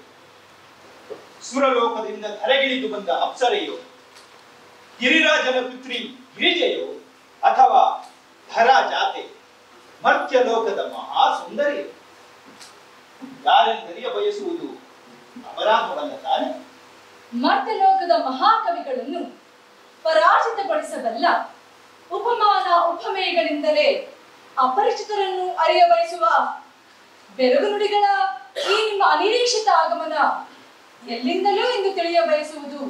ಸುರಲೋಕದಿಂದ ಧರೆಗಿಳಿದು ಬಂದ ಅಪ್ಸರೆಯೋ, ಗಿರಿರಾಜನ ಪುತ್ರಿ ಗಿರಿಜೆಯೋ, ಅಥವಾ ಧರಾ ಜಾತೆ ಮರ್ತ್ಯ ಲೋಕದ ಮಹಾ ಸುಂದರಿಯೋ? ಯಾರೆಂದರಿಯ ಬಯಸುವುದು ಅಪರಾಧವಲ್ಲ ತಾನೆ? ಮರ್ತ್ಯ ಲೋಕದ ಮಹಾಕವಿಗಳನ್ನು ಪರಾಜಿತಗೊಳಿಸಬಲ್ಲ ಉಪಮಾನ ಉಪಮೇಯಗಳಿಂದಲೇ ಅಪರಿಚಿತರನ್ನು ಅರಿಯ ಬಯಸುವ ಬೆರಗು ನುಡಿಗಳ ಈ ನಿಮ್ಮ ಅನಿರೀಕ್ಷಿತ ಆಗಮನ ಎಲ್ಲಿಂದಲೂ ಎಂದು ತಿಳಿಯ ಬಯಸುವುದು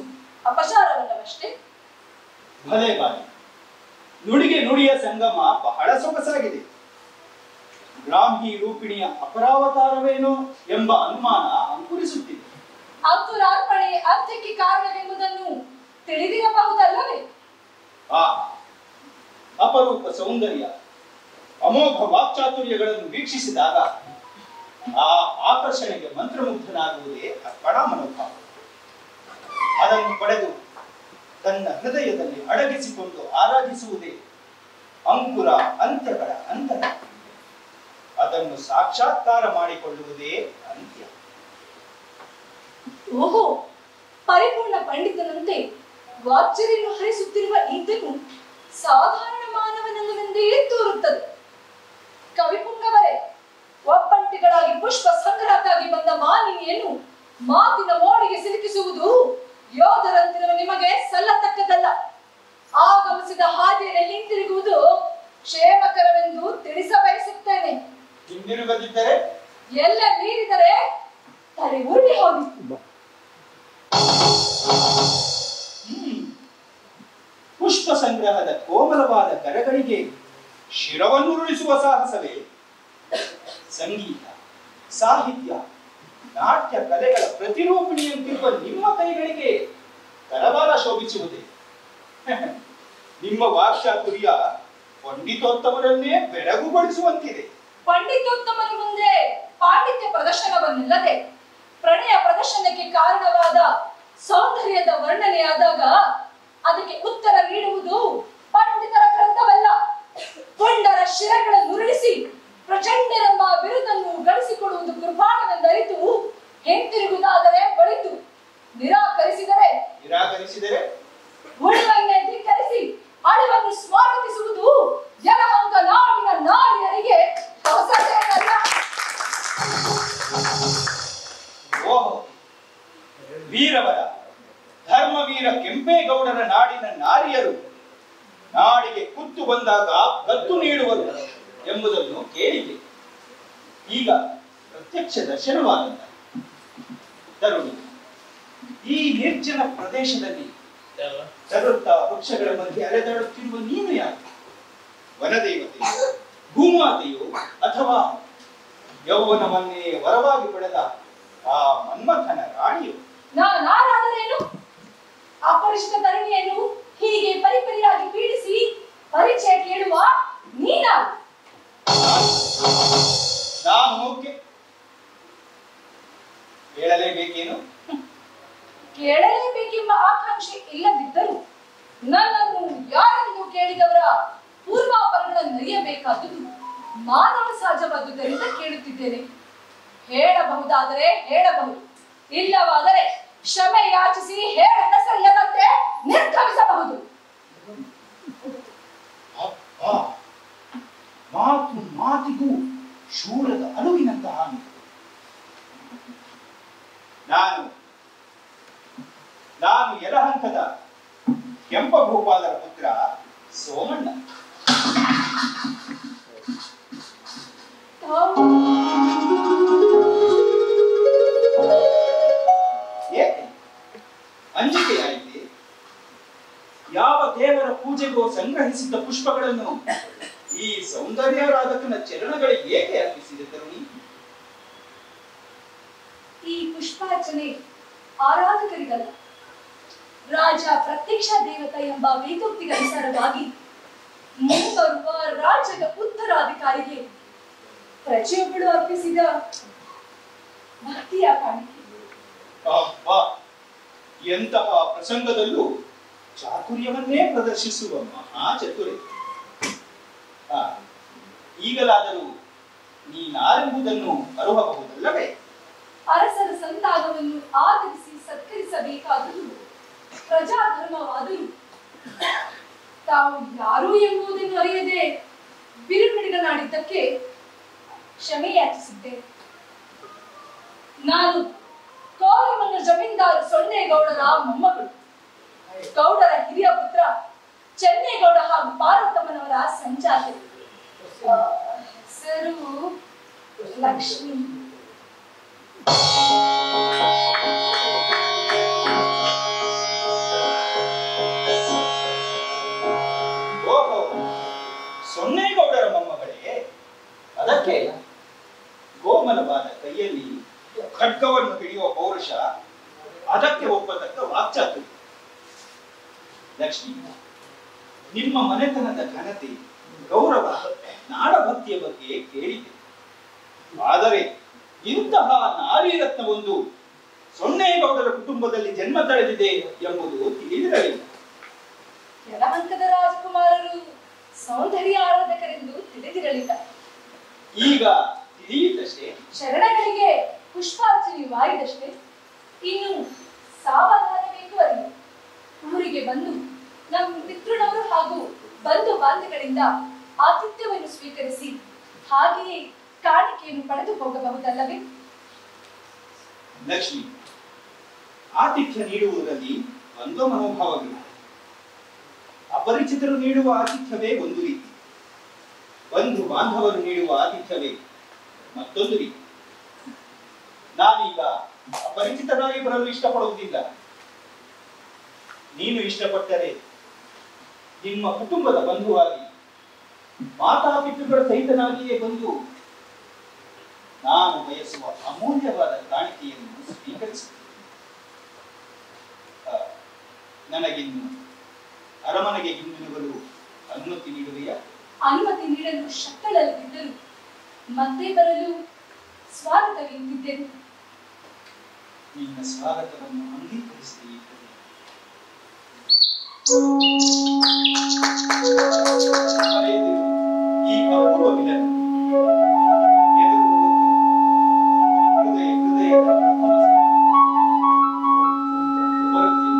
ಅಪಚಾರವಲ್ಲವಷ್ಟೇ? ಭಲೆ ಬಾರಿ, ನುಡಿಗೆ ನುಡಿಯ ಸಂಗಮ ಬಹಳ ಸೊಗಸಾಗಿದೆ. ಬ್ರಾಹ್ಮಿ ರೂಪಿಣಿಯ ಅಪರಾವತಾರವೇನೋ ಎಂಬ ಅನುಮಾನ ಅಂಕುರಿಸುತ್ತಿದೆ. ಅಂತರಾರ್ಪಣೆ ಅಂತ್ಯಕ್ಕೆ ಕಾರಣವೆಂಬುದನ್ನು ತಿಳಿದಿರಬಹುದಲ್ಲವೇ? ಆ ಅಪರೂಪ ಸೌಂದರ್ಯ, ಅಮೋಘ ವಾಕ್ಚಾತುರ್ಯಗಳನ್ನು ವೀಕ್ಷಿಸಿದಾಗ ಆ ಆಕರ್ಷಣೆಗೆ ಮಂತ್ರಮುಗ್ಧನಾಗುವುದೇ ಅರ್ಪಣಾ ಮನೋಭಾವ. ಅದನ್ನು ಪಡೆದು ತನ್ನ ಹೃದಯದಲ್ಲಿ ಅಡಗಿಸಿಕೊಂಡು ಆರಾಧಿಸುವುದೇ ಅಂಕುರ ಅಂತ್ಯಗಳ ಅಂತರ. ಅದನ್ನು ಸಾಕ್ಷಾತ್ಕಾರ ಮಾಡಿಕೊಳ್ಳುವುದೇ ಅಂತ್ಯ. ಓಹೋ, ಪರಿಪೂರ್ಣ ಪಂಡಿತನಂತೆ ವಾಚ್ಯರಿಯನ್ನು ಹರಿಸುತ್ತಿರುವ ಈತನು ಸಾಧಾರಣ ಮಾನವನಲ್ಲವೆಂದೇ ತೋರುತ್ತದೆ. ಕವಿಪುಂಗವರೇ, ಒಪ್ಪಂಟಿಗಳಾಗಿ ಪುಷ್ಪ ಸಂಗ್ರಹಕ್ಕಾಗಿ ಬಂದ ಮಾಲಿನಿಯನ್ನು ಮಾತಿನ ಮೋಡಿಗೆ ಸಿಲುಕಿಸುವುದು ಯೋಧರಂತಿರುವ ನಿಮಗೆ ಸಲ್ಲತಕ್ಕದಲ್ಲ. ಆಗಮಿಸಿದ ಹಾದಿಯಲ್ಲಿ ಹಿಂತಿರುಗುವುದು ಕ್ಷೇಮಕರವೆಂದು ತಿಳಿಸಬಯಸುತ್ತೇನೆ. ಹಿಂದಿರುಗದಿದ್ದರೆ ಎಲ್ಲ ಮೀರಿದರೆ ತಲೆ ಉರುಳಿ ಹೋಗಿ. ಪುಷ್ಪ ಸಂಗ್ರಹದ ಕೋಮಲವಾದ ಕರಗಳಿಗೆ ಶಿರವನ್ನುರುಳಿಸುವ ಸಾಹಸವೇ? ಸಂಗೀತ, ಸಾಹಿತ್ಯ, ನಾಟ್ಯ ಕಲೆಗಳ ಪ್ರತಿರೂಪಿಣಿಯಂತಿರುವ ನಿಮ್ಮ ಕೈಗಳಿಗೆ ಕರವಾಲ ಶೋಭಿಸುವುದೇ? ನಿಮ್ಮ ವಾಕ್ಚಾತುರ್ಯ ಪಂಡಿತೋತ್ತಮರನ್ನೇ ಬೆರಗುಗೊಳಿಸುವಂತಿದೆ. ಪಂಡಿತೋತ್ತಮನ ಮುಂದೆ ಪಾಂಡಿತ್ಯ ಪ್ರದರ್ಶನವನ್ನಿಲ್ಲದೆ ಪ್ರಣಯ ಪ್ರದರ್ಶನಕ್ಕೆ ಕಾರಣವಾದ ಸೌಂದರ್ಯದ ವರ್ಣನೆಯಾದಾಗ ಅದಕ್ಕೆ ಉತ್ತರ ನೀಡುವುದು ಪಂಡಿತರ ಗ್ರಂಥವಲ್ಲ. ಪುಂಡರ ಶಿರಗಳನ್ನು ಉರುಳಿಸಿ ಪ್ರಚಂಡರೆಂಬ ಬಿರುದನ್ನು ಗಳಿಸಿಕೊಡುವುದು ಕೃಪಾಣವೆಂದರಿತು ಹಿಂತಿರುಗುವುದಾದರೆ ಒಳಿತು, ನಿರಾಕರಿಸಿದರೆ ಉಳಿವನ್ನೇ ಧಿಕ್ಕರಿಸಿ ಅಳಿವನ್ನು ಸ್ವಾಗತಿಸುವುದು ಯಲಹಂಕ ನಾಡಿನ ನಾರಿಯರಿಗೆ ಹೊಸದೇನಲ್ಲ. ಓಹೋ, ವೀರವರ ಧರ್ಮವೀರ ಕೆಂಪೇಗೌಡರ ನಾಡಿನ ನಾರಿಯರು ನಾಡಿಗೆ ಕುತ್ತು ಬಂದಾಗ ಗತ್ತು ನೀಡುವರು ಎಂಬುದನ್ನು ಕೇಳಿದೆ. ಈಗ ಪ್ರತ್ಯಕ್ಷ ದರ್ಶನವಾದಂತ ತರುಣಿ, ಈ ನಿರ್ಜನ ಪ್ರದೇಶದಲ್ಲಿ ಚದುರ್ತ ವೃಕ್ಷಗಳ ಮಧ್ಯೆ ಅಲೆದಾಡುತ್ತಿರುವ ನೀನು ಯಾರು? ವನದೇವತೆಯೋ, ಭೂಮಾತೆಯೋ, ಅಥವಾ ಯೌವನವನ್ನೇ ವರವಾಗಿ ಪಡೆದ ಆ ಮನ್ಮಥನ ರಾಣಿಯೋ? ನಾನಾರಾದರೇನು? ಅಪರಿಚಿತ ತರುಣಿಯನ್ನು ಹೀಗೆ ಪರಿಪರಿಯಾಗಿ ಪೀಡಿಸಿ ಪರಿಚಯ ಕೇಳುವ ನೀನಾರು? ನಾನು ಮುಖ್ಯ ಹೇಳಲೇಬೇಕೇನು? ಕೇಳಲೇಬೇಕೆಂಬ ಆಕಾಂಕ್ಷೆ ಇಲ್ಲದಿದ್ದರೂ ನನ್ನನ್ನು ಯಾರೆಂದು ಕೇಳಿದವರ ಪೂರ್ವಾಪರಗಳನ್ನು ಅರಿಯಬೇಕಾದುದು ಮಾನವ ಸಹಜವಾದುದರಿಂದ ಕೇಳುತ್ತಿದ್ದೇನೆ. ಹೇಳಬಹುದಾದರೆ ಹೇಳಬಹುದು, ಇಲ್ಲವಾದರೆ ಕ್ಷಮೆ ಯಾಚಿಸಿ ಹೇಳದ ಸರಿಯದಂತೆ ನಿರ್ಗಮಿಸಬಹುದು. ಮಾತು ಮಾತಿಗೂ ಶೂಲದ ಅಳುವಿನಂತಹ ನಾನು ಯಲಹಂಕದ ಕೆಂಪಭೂಪಾಲರ ಪುತ್ರ ಸೋಮಣ್ಣ. ಅಂಜಿಕೆಯಾಯಿತೆ? ಯಾವ ದೇವರ ಪೂಜೆಗೂ ಸಂಗ್ರಹಿಸಿದ್ದ ಪುಷ್ಪಗಳನ್ನು ಈ ಸೌಂದರ್ಯರಾಧಕನ ಚರಣಗಳಿಗೆ ಏಕೆ ಅರ್ಪಿಸಿದೆ ತರುಣಿ? ಈ ಪುಷ್ಪಾರ್ಚನೆ ಆರಾಧಕರಿಗಲ್ಲ, ರಾಜ ಪ್ರತ್ಯಕ್ಷ ದೇವತ ಎಂಬ ವೇದೋಕ್ತಿಗನುಸಾರವಾಗಿ ಮುಂಬರುವ ರಾಜ್ಯದ ಉತ್ತರಾಧಿಕಾರಿಗೆ ಪ್ರಜೆಯೊಬ್ಬಳು ಅರ್ಪಿಸಿದ ಭಕ್ತಿಯ ಕಾಣಿಕೆ. ಎಂತಹ ಪ್ರಸಂಗದಲ್ಲೂ ಚಾತುರ್ಯವನ್ನೇ ಪ್ರದರ್ಶಿಸುವ ಮಹಾಚತುರೆ. ಈಗಲಾದರೂ ನೀನಾರೆಂಬುದನ್ನು ಅರುಹಬಹುದಲ್ಲವೇ? ಅರಸರ ಸಂತಾನವನ್ನು ಆಧರಿಸಿ ಸತ್ಕರಿಸಬೇಕಾದುದು ಪ್ರಜಾಧರ್ಮವಾದರೂ ತಾವು ಯಾರು ಎಂಬುದನ್ನು ಅರಿಯದೆ ಬಿರುಬಿಡುಗನಾಡಿದ್ದಕ್ಕೆ ಕ್ಷಮೆ ಯಾಚಿಸಿದ್ದೇನೆ. ನಾನು ಕೋರಮಂಗಲ ಜಮೀನ್ದಾರ್ ಸೊನ್ನೇಗೌಡರ ಮೊಮ್ಮಗಳು, ಗೌಡರ ಹಿರಿಯ ಪುತ್ರ ಚೆನ್ನೇಗೌಡ ಹಾಗೂ ಪಾರ್ವತಮ್ಮನವರ ಸಂಜಾತೆ. ಹೆಸರು ಲಕ್ಷ್ಮಿ. ಓಹೋ, ಸೊನ್ನೇಗೌಡರ ಮೊಮ್ಮಗಳೇ. ಅದಕ್ಕೆ ಗೋಮಲವಾದ ಕೈಯಲ್ಲಿ ಖಡ್ಗವನ್ನು ಹಿಡಿಯುವ ಪೌರುಷ, ಅದಕ್ಕೆ ಒಪ್ಪತಕ್ಕ ವಾಕ್ಚಾತುರ್ಯ. ಲಕ್ಷ್ಮಿ, ನಿಮ್ಮ ಮನೆತನದ ಘನತೆ, ಗೌರವ, ನಾಡಭಕ್ತಿಯ ಬಗ್ಗೆ ಕೇಳಿದೆ. ಆದರೆ ಇಂತಹ ನಾರಿ ರತ್ನವೊಂದು ಸೊನ್ನೇಗೌಡರ ಕುಟುಂಬದಲ್ಲಿ ಜನ್ಮ ತಳೆದಿದೆ ಎಂಬುದು ತಿಳಿದಿರಲಿಲ್ಲ. ಯಲಹಂಕದ ರಾಜಕುಮಾರರು ಸೌಂದರ್ಯ ಆರಾಧಕರೆಂದು ತಿಳಿದಿರಲಿಲ್ಲ. ಈಗ ತಿಳಿಯಿತಷ್ಟೇ. ಶರಣಗಳಿಗೆ ಪುಷ್ಪಾರ್ಚನೆಯವಾಯಿದಷ್ಟೇ. ಇನ್ನು ಸಾವಧಾನ ಬೇಕು ಅರಿವು. ಊರಿಗೆ ಬಂದು ನಮ್ಮ ಮಿತ್ರನವರು ಹಾಗೂ ಬಂಧು ಬಾಂಧವಗಳಿಂದ ಆತಿಥ್ಯವನ್ನು ಸ್ವೀಕರಿಸಿ ಹಾಗೆಯೇ ಕಾಣಿಕೆಯನ್ನು ಪಡೆದು ಹೋಗಬಹುದಲ್ಲವೇ? ಲಕ್ಷ್ಮಿ, ಆತಿಥ್ಯ ನೀಡುವುದರಲ್ಲಿ ಒಂದು ಮನೋಭಾವವಿಲ್ಲ. ಅಪರಿಚಿತರು ನೀಡುವ ಆತಿಥ್ಯವೇ ಒಂದು ರೀತಿ, ಬಂಧು ಬಾಂಧವರು ನೀಡುವ ಆತಿಥ್ಯವೇ ಮತ್ತೊಂದು ರೀತಿ. ನಾನೀಗ ಅಪರಿಚಿತನಾಗಿ ಬರಲು ಇಷ್ಟಪಡುವುದಿಲ್ಲ. ನೀನು ಇಷ್ಟಪಟ್ಟರೆ ನಿಮ್ಮ ಕುಟುಂಬದ ಬಂಧುವಾಗಿ, ಮಾತಾಪಿತೃಗಳ ಸಹಿತನಾಗಿಯೇ ಬಂದು ನಾನು ಬಯಸುವ ಅಮೂಲ್ಯವಾದ ಕಾಣಿಕೆಯನ್ನು ಸ್ವೀಕರಿಸುತ್ತೇನೆ. ನನಗಿನ್ನು ಅರಮನೆಗೆ ಹಿಂದಿರುಗಲು ಅನುಮತಿ ನೀಡುವೆಯಾ? ಅನುಮತಿ ನೀಡಲು ಶಕ್ತಳಲ್ಲದಿದ್ದರು ಮತ್ತೆ ಬರಲು ಸ್ವಾಗತವೆಂದಿದ್ದೆನು. ನಿನ್ನ ಸ್ವಾಗತವನ್ನು ಅಂಗೀಕರಿಸಿ ಈ ಅಪೂರ್ವ ವಿಲನ ಎದುರು ಹೃದಯ ಹೃದಯದ ಬರುತ್ತೀನಿ.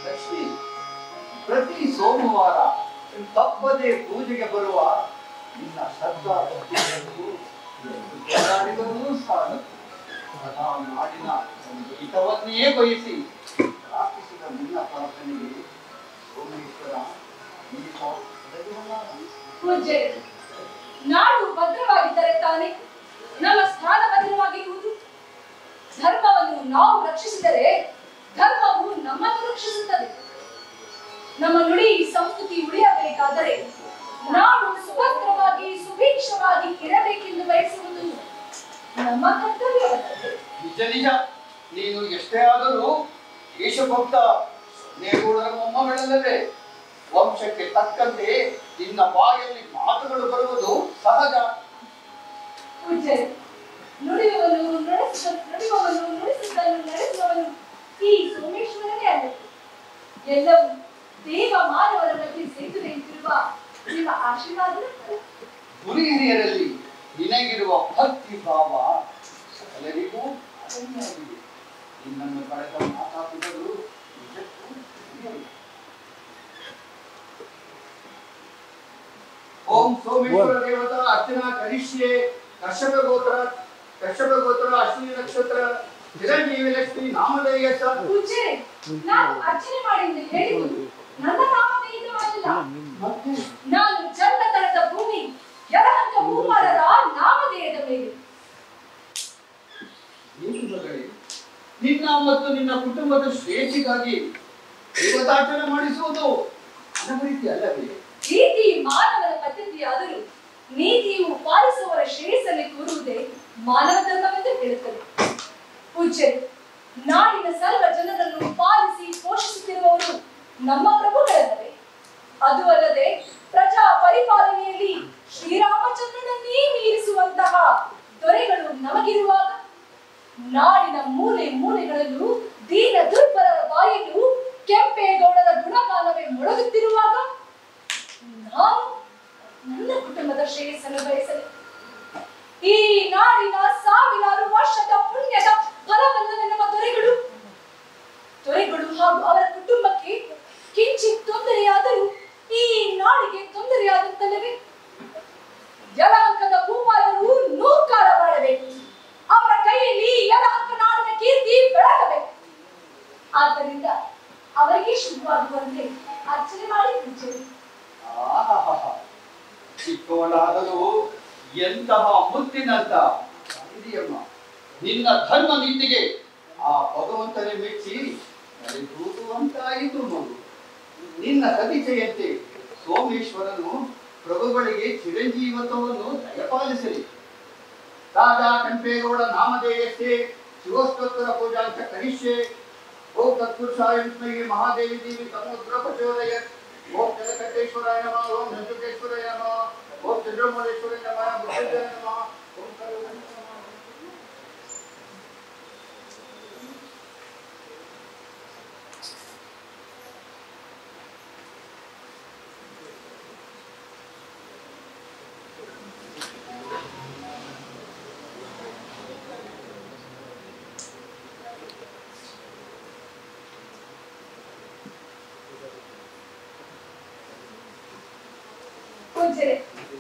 ಲಕ್ಷ್ಮಿ, ಪ್ರತಿ ಸೋಮವಾರ ತಪ್ಪದೆ ಪೂಜೆಗೆ ಬರುವ ನಿನ್ನ ಶ್ರದ್ಧಾ ಭಕ್ತಿಯನ್ನು ಹೋರಾಡಿದರೂ ಸಾಲು. ಸದಾ ನಾಡಿನ ಒಂದು ಹಿತವನ್ನೇ ಬಯಸಿ ಪ್ರಾರ್ಥಿಸಿದ ನಿನ್ನ ಪ್ರಾರ್ಥನೆಗೆ ಸೋಮೇಶ್ವರ ಪೂಜ್ಯ, ನಾಡು ಭದ್ರವಾಗಿದ್ದರೆ ತಾನೇ ನಮ್ಮ ಸ್ಥಾನ ಭದ್ರವಾಗಿರುವುದು. ಧರ್ಮವನ್ನು ನಾವು ರಕ್ಷಿಸಿದರೆ ಧರ್ಮವು ನಮ್ಮನ್ನು ರಕ್ಷಿಸುತ್ತದೆ. ನಮ್ಮ ನುಡಿ ಸಂಸ್ಕೃತಿ ಉಳಿಯಬೇಕಾದರೆ ನಾಡು ಸುಭದ್ರವಾಗಿ ಸುಭಿಕ್ಷವಾಗಿ ಇರಬೇಕೆಂದು ಬಯಸುವುದು ನಮ್ಮ ಕರ್ತವ್ಯವಲ್ಲದೆ. ನಿಜ ನಿಜ, ನೀನು ಎಷ್ಟೇ ಆದರೂ ದೇಶಭಕ್ತ ನೇಗೂಡರ ಮೊಮ್ಮಗಳಲ್ಲದೆ ವಂಶಕ್ಕೆ ತಕ್ಕಂತೆ ನಿನ್ನ ಬಾಯಲ್ಲಿ ಮಾತುಗಳು ಬರುವುದು ಸಹಜ. ಪೂಜ್ಯ, ನುಡಿಯುವವನು ನುಡಿಸುವುದನ್ನು ನಡೆಸುವವನು ಈ ಸೋಮೇಶ್ವರನೇ ಅಲ್ಲ. ಎಲ್ಲವೂ ದೇವ ಮಾನವರ ಮಧ್ಯೆ ಸೇತು ನಿಂತಿರುವ ನಿಮ್ಮ ಆಶೀರ್ವಾದ. ಗುರು ಹಿರಿಯರಲ್ಲಿ ನಿನಗಿರುವ ಭಕ್ತಿ ಭಾವ ಸಕಲರಿಗೂ ಅಗಮ್ಯವಾಗಿದೆ. ನಿನ್ನನ್ನು ಪಡೆದ ಮಾತಾಪಿತರು ನಿಜಕ್ಕೂ ಹಿರಿಯರು. ಓಂ ಸೋಮೇಶ್ವರ ದೇವತಾ ಅರ್ಚನಾ ಕರಿಷ್ಯೆ. ಕಶ್ಯಪ ಗೋತ್ರ ಅಶ್ವಿನಿ ನಕ್ಷತ್ರ ಚಿರಂಜೀವಿ ಲಕ್ಷ್ಮಿ ನಾಮಧೇಯ. ಪೂಜ್ಯ, ನಾನು ಅರ್ಚನೆ ಮಾಡಿ ಎಂದು ಹೇಳಿದ್ದು ನನ್ನ ನಾಮಧೇಯವಾಗಿಲ್ಲ. ನಾನು ಜನ್ಮ ತಳೆದ ಭೂಮಿ ಯಲಹಂಕ ಭೂಪಾಲರ ನಾಮಧೇಯದ ಮೇಲೆ. ನಿನ್ನ ಮತ್ತು ನಿನ್ನ ಕುಟುಂಬದ ಶ್ರೇಷ್ಠಿಗಾಗಿ ದೇವತಾರ್ಚನೆ ಮಾಡಿಸುವುದು ನನ್ನ ರೀತಿ ಅಲ್ಲವೇ? ರೀತಿ ಮಾನವನ ಪದ್ಧತಿಯಾದರೂ ನೀತಿಯು ಪಾಲಿಸುವವರ ಶ್ರೇಯಸ್ಸಲ್ಲಿ ಕೂರುವುದೇ ಮಾನವ ಧರ್ಮವೆಂದು ಹೇಳುತ್ತದೆ. ಪೂಜ್ಯ, ನಾಡಿನ ಸರ್ವ ಜನರನ್ನು ಪಾಲಿಸಿ ಪೋಷಿಸುತ್ತಿರುವವರು ನಮ್ಮ ಪ್ರಭುಗಳಲ್ಲವೇ? ಅದು ಅಲ್ಲದೆ ಪ್ರಜಾ ಪರಿಪಾಲನೆಯಲ್ಲಿ ಶ್ರೀರಾಮಚಂದ್ರನನ್ನೇ ಮೀರಿಸುವಂತಹ ದೊರೆಗಳು ನಮಗಿರುವಾಗ, ನಾಡಿನ ಮೂಲೆ ಮೂಲೆಗಳಲ್ಲೂ ದೀನ ದುರ್ಬಲರ ಬಾಯಲ್ಲೂ ಕೆಂಪೇಗೌಡರ ಗುಣಗಾನವೇ ಮೊಳಗುತ್ತಿರುವಾಗ ನಾನು ನನ್ನ ಕುಟುಂಬದ ಶ್ರೇಯಸ್ಸನ್ನು ಬಯಸಲಿ. ಈ ನಾಡಿನ ಸಾವಿರಾರು ವರ್ಷದ ಪುಣ್ಯದ ಫಲವಲ್ಲದೆ ನಮ್ಮ ದೊರೆಗಳು ಹಾಗೂ ಅವರ ಕುಟುಂಬಕ್ಕೆ ಕಿಂಚಿತ್ ತೊಂದರೆಯಾದರೂ ಈ ನಾಡಿಗೆ ತೊಂದರೆಯಾಗುತ್ತಲ್ಲವೇ? ಯಲಹಂಕದ ಭೂಪಾಲರು ನೂರ್ಕಾಲ ಮಾಡಬೇಕು. ಅವರ ಕೈಯಲ್ಲಿ ಯಲಹಂಕ ನಾಡಿನ ಕೀರ್ತಿ ಬೆಳಗಬೇಕು. ಆದ್ದರಿಂದ ಅವರಿಗೆ ಶುಭವಾಗುವಂತೆ ಅರ್ಚನೆ ಮಾಡಿ ಪೂಜೆ. ಚಿಕ್ಕವಳಾದರೂ ಎಂತಹ ಮುತ್ತಿನಂತ ಇದೆಯಮ್ಮ. ನಿನ್ನ ಧರ್ಮ ನೀತಿಗೆ ಆ ಭಗವಂತನೇ ಮೆಚ್ಚಿ ತೂಗುವಂತಾಯಿತು ಮಗು. ನಿನ್ನ ಸದಿಚೆಯಂತೆ ಸೋಮೇಶ್ವರನು ಪ್ರಭುಗಳಿಗೆ ಚಿರಂಜೀವತ್ವವನ್ನು ದಯಪಾಲಿಸಲಿ. ರಾಜಾ ಕೆಂಪೇಗೌಡ ನಾಮಧೇಯಸ್ಥೆ ಶಿವಸ್ತೋತ್ರ ಪೂಜಾಂಚ ಕರಿಷ್ಯೆ. ಓಂ ತತ್ಪುರುಷಾಯ ವಿದ್ಮಹಿ ಮಹಾದೇವಿ ದೇವಿ ಸಮುದ್ರ ಪ್ರಚೋದಯತ್. ಓಂ ಜಲಕಂಠೇಶ್ವರಾಯ ನಮಃ. ಓಂ ನಂಜುಕೇಶ್ವರಾಯ ನಮಃ. ಓಂ ಚಂದ್ರಮೌಳೇಶ್ವರಾಯ ನಮಃ. ಮೃತ್ಯುಂಜಯ ನಮಃ. ಓಂ ಸರ್ವಗಣ ನಮಃ.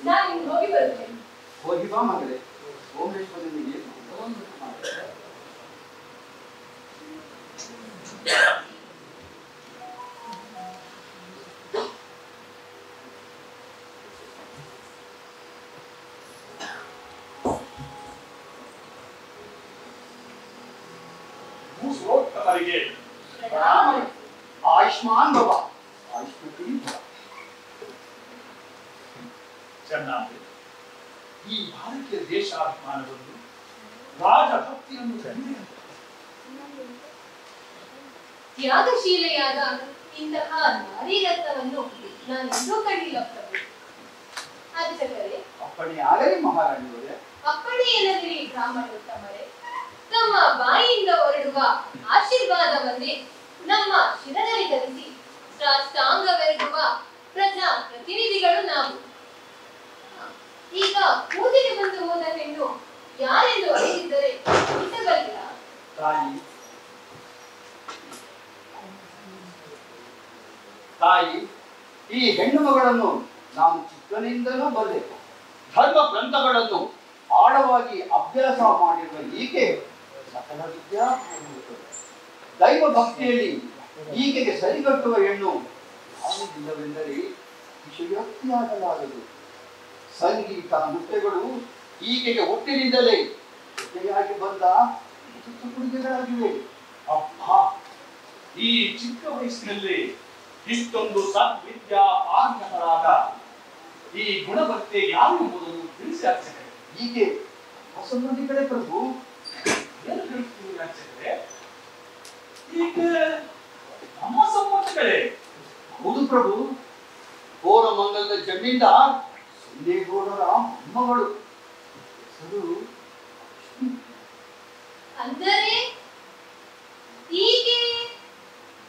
ನಾನು ಹೋಗಿ ಬರುತ್ತೇನೆ. ಹೋಗಿ ಬಾ ಮಗಳೇ. ಸೋಮೇಶ್ವರನಿಗೆ ಭೂಸೋತ್ತಮರಿಗೆ ಆಯುಷ್ಮಾನ್ ಭವ. ಆಯುಷ್ಮತಿ ಚೆನ್ನಾಗಿ ಈ ಭಾರತೀಯ ದೇಶಾಭಿಮಾನವನ್ನು ರಾಜಭಕ್ತಿಯನ್ನು ತ್ಯಾಗಶೀಲೆಯಾದ ಇಂತಹ ನಾರೀರತ್ನವನ್ನು ನಾನು ಎಂದೂ ಕಂಡಿಲ್ಲ ಪ್ರಭು. ಅರ್ಚಕರೇ, ಅಪ್ಪಣೆ ಆಗಲಿ ಮಹಾರಾಣಿಯವರೇ. ಅಪ್ಪಣೆ ಎನ್ನದಿರಿ ಬ್ರಾಹ್ಮಣೋತ್ತಮರೇ. ತಮ್ಮ ಬಾಯಿಯಿಂದ ಹೊರಡುವ ಆಶೀರ್ವಾದವನ್ನೇ ನಮ್ಮ ಶಿರದಲ್ಲಿ ಧರಿಸಿ ಸಾಷ್ಟಾಂಗವೆರಗುವ ಪ್ರಜಾ ಪ್ರತಿನಿಧಿಗಳು ನಾವು. ಈಗ ಪೂಜೆಗೆ ಬಂದು ಹೋದ ಹೆಣ್ಣು ಯಾರೆಂದು ಅರಿತಿದ್ದರೆ ತಿಳಿಸಬಲ್ಲಿರಾ? ತಾಯಿ, ಈ ಹೆಣ್ಣು ಮಗಳನ್ನು ನಾವು ಚಿಕ್ಕನಿಂದಲೂ ಬಲ್ಲೆ. ಧರ್ಮ ಗ್ರಂಥಗಳನ್ನು ಆಳವಾಗಿ ಅಭ್ಯಾಸ ಮಾಡಿರುವ ಈಕೆ ಸಕಲ ವಿದ್ಯಾ ದೈವ ಭಕ್ತಿಯಲ್ಲಿ ಈಕೆಗೆ ಸರಿಗಟ್ಟುವ ಹೆಣ್ಣು ಯಾವುದಿಲ್ಲವೆಂದರೆ ವಿಷಯೋಕ್ತಿಯಾಗಲಾರದು. ಸಂಗೀತ ನೃತ್ಯಗಳು ಈಕೆಗೆ ಹುಟ್ಟಿನಿಂದಲೇ ಜೊತೆಯಾಗಿ ಬಂದ ಕೊಡುಗೆಗಳಾಗಿವೆ. ಅಪ್ಪ, ಈ ಚಿಕ್ಕ ವಯಸ್ಸಿನಲ್ಲಿ ಇಷ್ಟೊಂದು ಸದ್ವಿದ್ಯಾ ಪಾರಂಗತರಾದ ಈ ಗುಣಭಕ್ತಿ ಯಾರು ಎಂಬುದನ್ನು ತಿಳಿಸಿ ಅರ್ಚಕರೇ. ಈಕೆ ಹೊಸಮಂದಿಗಳೇ ಪ್ರಭು. ಏನು ಹೇಳ್ತೀವಿ ಅರ್ಚಕರೇ? ಈಗ ನಮ್ಮ ಸಂಬಂಧಗಳೇ. ಹೌದು ಪ್ರಭು. ಕೋರಮಂಗಲದ ಜಮೀನ್ದ ಸಂದೇಗೌಡರ ಮೊಮ್ಮಗಳು. ಹೆಸರು ಅಂದರೆ ಈಕೆ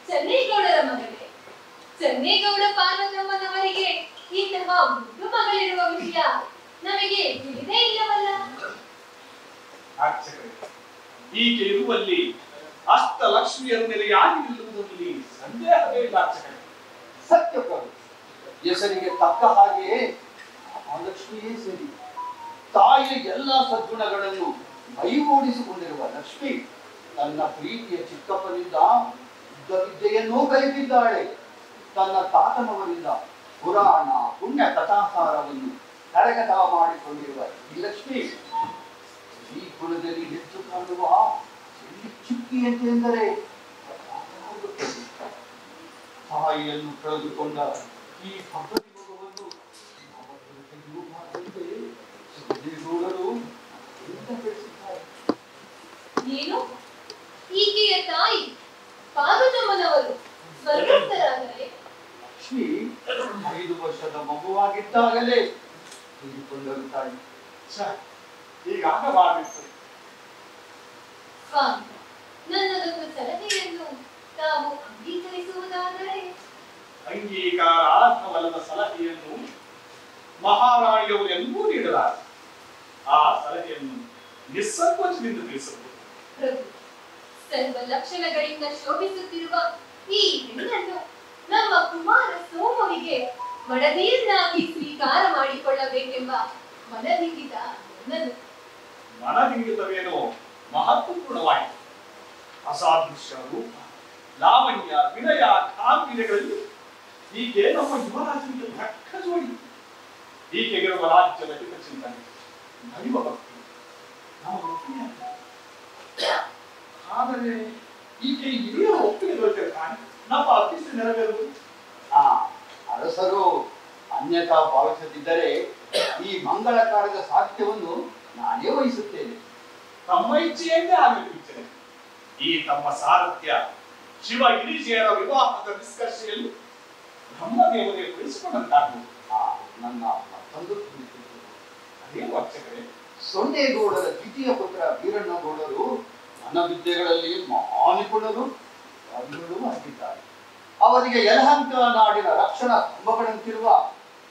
ಚನ್ನೇಗೌಡರ ಮಗಳೇ. ಚನ್ನೇಗೌಡ ಪಾರ್ವತಮ್ಮನವರಿಗೆ ಇಂತಹ ಮುದ್ದು ಮಗಳಿರುವ ವಿಷಯ ನಮಗೆ ತಿಳಿದೇ ಇಲ್ಲವಲ್ಲ. ಅರ್ಚಕರೇ, ಈಕೆ ಇರುವಲ್ಲಿ ಅಷ್ಟಲಕ್ಷ್ಮಿಯರ ನೆಲೆಯಾಗಿ ನಿಲ್ಲುವುದರಲ್ಲಿ ಸಂದೇಹವೇ ಇಲ್ಲ ಅರ್ಚಕರೇ. ಸತ್ಯ ಪ್ರಭು. ಹೆಸರಿಗೆ ತಕ್ಕ ಹಾಗೆ ಮಹಾಲಕ್ಷ್ಮಿಯೇ ಸರಿ. ತಾಯಿಯ ಎಲ್ಲಾ ಸದ್ಗುಣಗಳನ್ನು ಮೈಗೂಡಿಸಿಕೊಂಡಿರುವ ಲಕ್ಷ್ಮಿ ತನ್ನ ಪ್ರೀತಿಯ ಚಿಕ್ಕಪ್ಪನಿಂದ ಯುದ್ಧ ವಿದ್ಯೆಯನ್ನೂ ಕಲಿತಿದ್ದಾಳೆ. ತನ್ನ ತಾತನವರಿಂದ ಪುರಾಣ ಪುಣ್ಯ ಕಥಾಸಾರವನ್ನು ಕರಗತ ಮಾಡಿಕೊಂಡಿರುವ ಈ ಲಕ್ಷ್ಮಿ ಈ ಕುಲದಲ್ಲಿ ಹೆಚ್ಚು ಕಾಣುವ ಚುಕ್ಕಿ ಎಂತೆಂದರೆ ತಾಯಿಯನ್ನು ಕಳೆದುಕೊಂಡ ಈ ಭಗವತಿ ಮಗುವನ್ನು ಏನು? ಈಕೆಯ ತಾಯಿ ಪಾರ್ವತಮ್ಮನವರು ಸ್ವರ್ಗಸ್ಥರಾದರೆ ಲಕ್ಷ್ಮಿ 5 ವರ್ಷದ ಮಗುವಾಗಿದ್ದಾಗಲೇ ತೀರಿಕೊಂಡರು ತಾಯಿ. ಹೀಗಾಗಬಾರದಿತ್ತು. ಸ್ವಾಮಿ, ನನ್ನದೊಂದು ಸಲಹೆಯನ್ನು ತಾವು ಅಂಗೀಕರಿಸುವುದಾದರೆ? ಅಂಗೀಕಾರಾರ್ಹವಲ್ಲದ ಸಲಹೆಯನ್ನು ಮಹಾರಾಣಿಯವರು ಎಂದೂ ನೀಡಲಾರ. ಆ ಸಲಹೆಯನ್ನು ನಿಸ್ಸಂಕೋಚದಿಂದ ತಿಳಿಸಬಹುದು. ಪ್ರಭು, ಸರ್ವ ಲಕ್ಷಣಗಳಿಂದ ಶೋಭಿಸುತ್ತಿರುವ ಈ ಹೆಣ್ಣನ್ನು ನಮ್ಮ ಕುಮಾರ ಸೋಮುವಿಗೆ ಮಡದಿಯನ್ನಾಗಿ ಸ್ವೀಕಾರ ಮಾಡಿಕೊಳ್ಳಬೇಕೆಂಬ ಮನದಿಂಗಿತ ನನ್ನದು. ಮನದಿಂಗಿತವೇನೋ ಮಹತ್ವಪೂರ್ಣವಾಯಿತು. ಅಸಾದೃಶ್ಯ ರೂಪ, ಲಾವಣ್ಯ, ವಿನಯ, ಗಾಂಭೀರ್ಯಗಳಲ್ಲಿ ಹೀಗೆ ನಮ್ಮ ಯುವರಾಜನಿಗೆ ತಕ್ಕ ಜೋಡಿ. ಈಕೆಗಿರುವ ರಾಜ್ಯದ ಹಿತಚಿಂತನೆ, ದೈವ ಭಕ್ತಿ ನಾವು ಒಪ್ಪಿಗೆ. ಆದರೆ ಈಕೆ ಹಿರಿಯರ ಒಪ್ಪಿಗೆ ದೊರೆತಿರ್ತಾನೆ ನಮ್ಮ ಅತಿಷ್ಟ ನೆರವೇರುವುದು. ಅರಸರು ಅನ್ಯತಾ ಭಾವಿಸದಿದ್ದರೆ ಈ ಮಂಗಳ ಕಾರ್ಯದ ಸಾಧ್ಯವನ್ನು ನಾನೇ ವಹಿಸುತ್ತೇನೆ. ತಮ್ಮ ಇಚ್ಛೆಯನ್ನೇ ಆಗಬೇಕು ಇಚ್ಛೆ. ಈ ತಮ್ಮ ಸಾರಥ್ಯ ಶಿವ ಗಿರಿಜೆಯರ ವಿವಾಹದ ನಿಷ್ಕರ್ಷೆಯಲ್ಲಿ ನಮ್ಮ ದೇವರೇ ಕಳಿಸಿಕೊಂಡಂತಾಗುವುದು. ನನ್ನ ಮತ್ತೊಂದು ಅದೇನು ಅರ್ಚಕರೇ? ಸೊನ್ನೇಗೌಡರ ದ್ವಿತೀಯ ಪುತ್ರ ವೀರಣ್ಣಗೌಡರು ನನ್ನ ವಿದ್ಯೆಗಳಲ್ಲಿ ಮಹಾನಿಪುಣರು ಆಗಿದ್ದಾರೆ. ಅವರಿಗೆ ಯಲಹಂಕ ನಾಡಿನ ರಕ್ಷಣಾ ಸ್ತಂಭಗಳಂತಿರುವ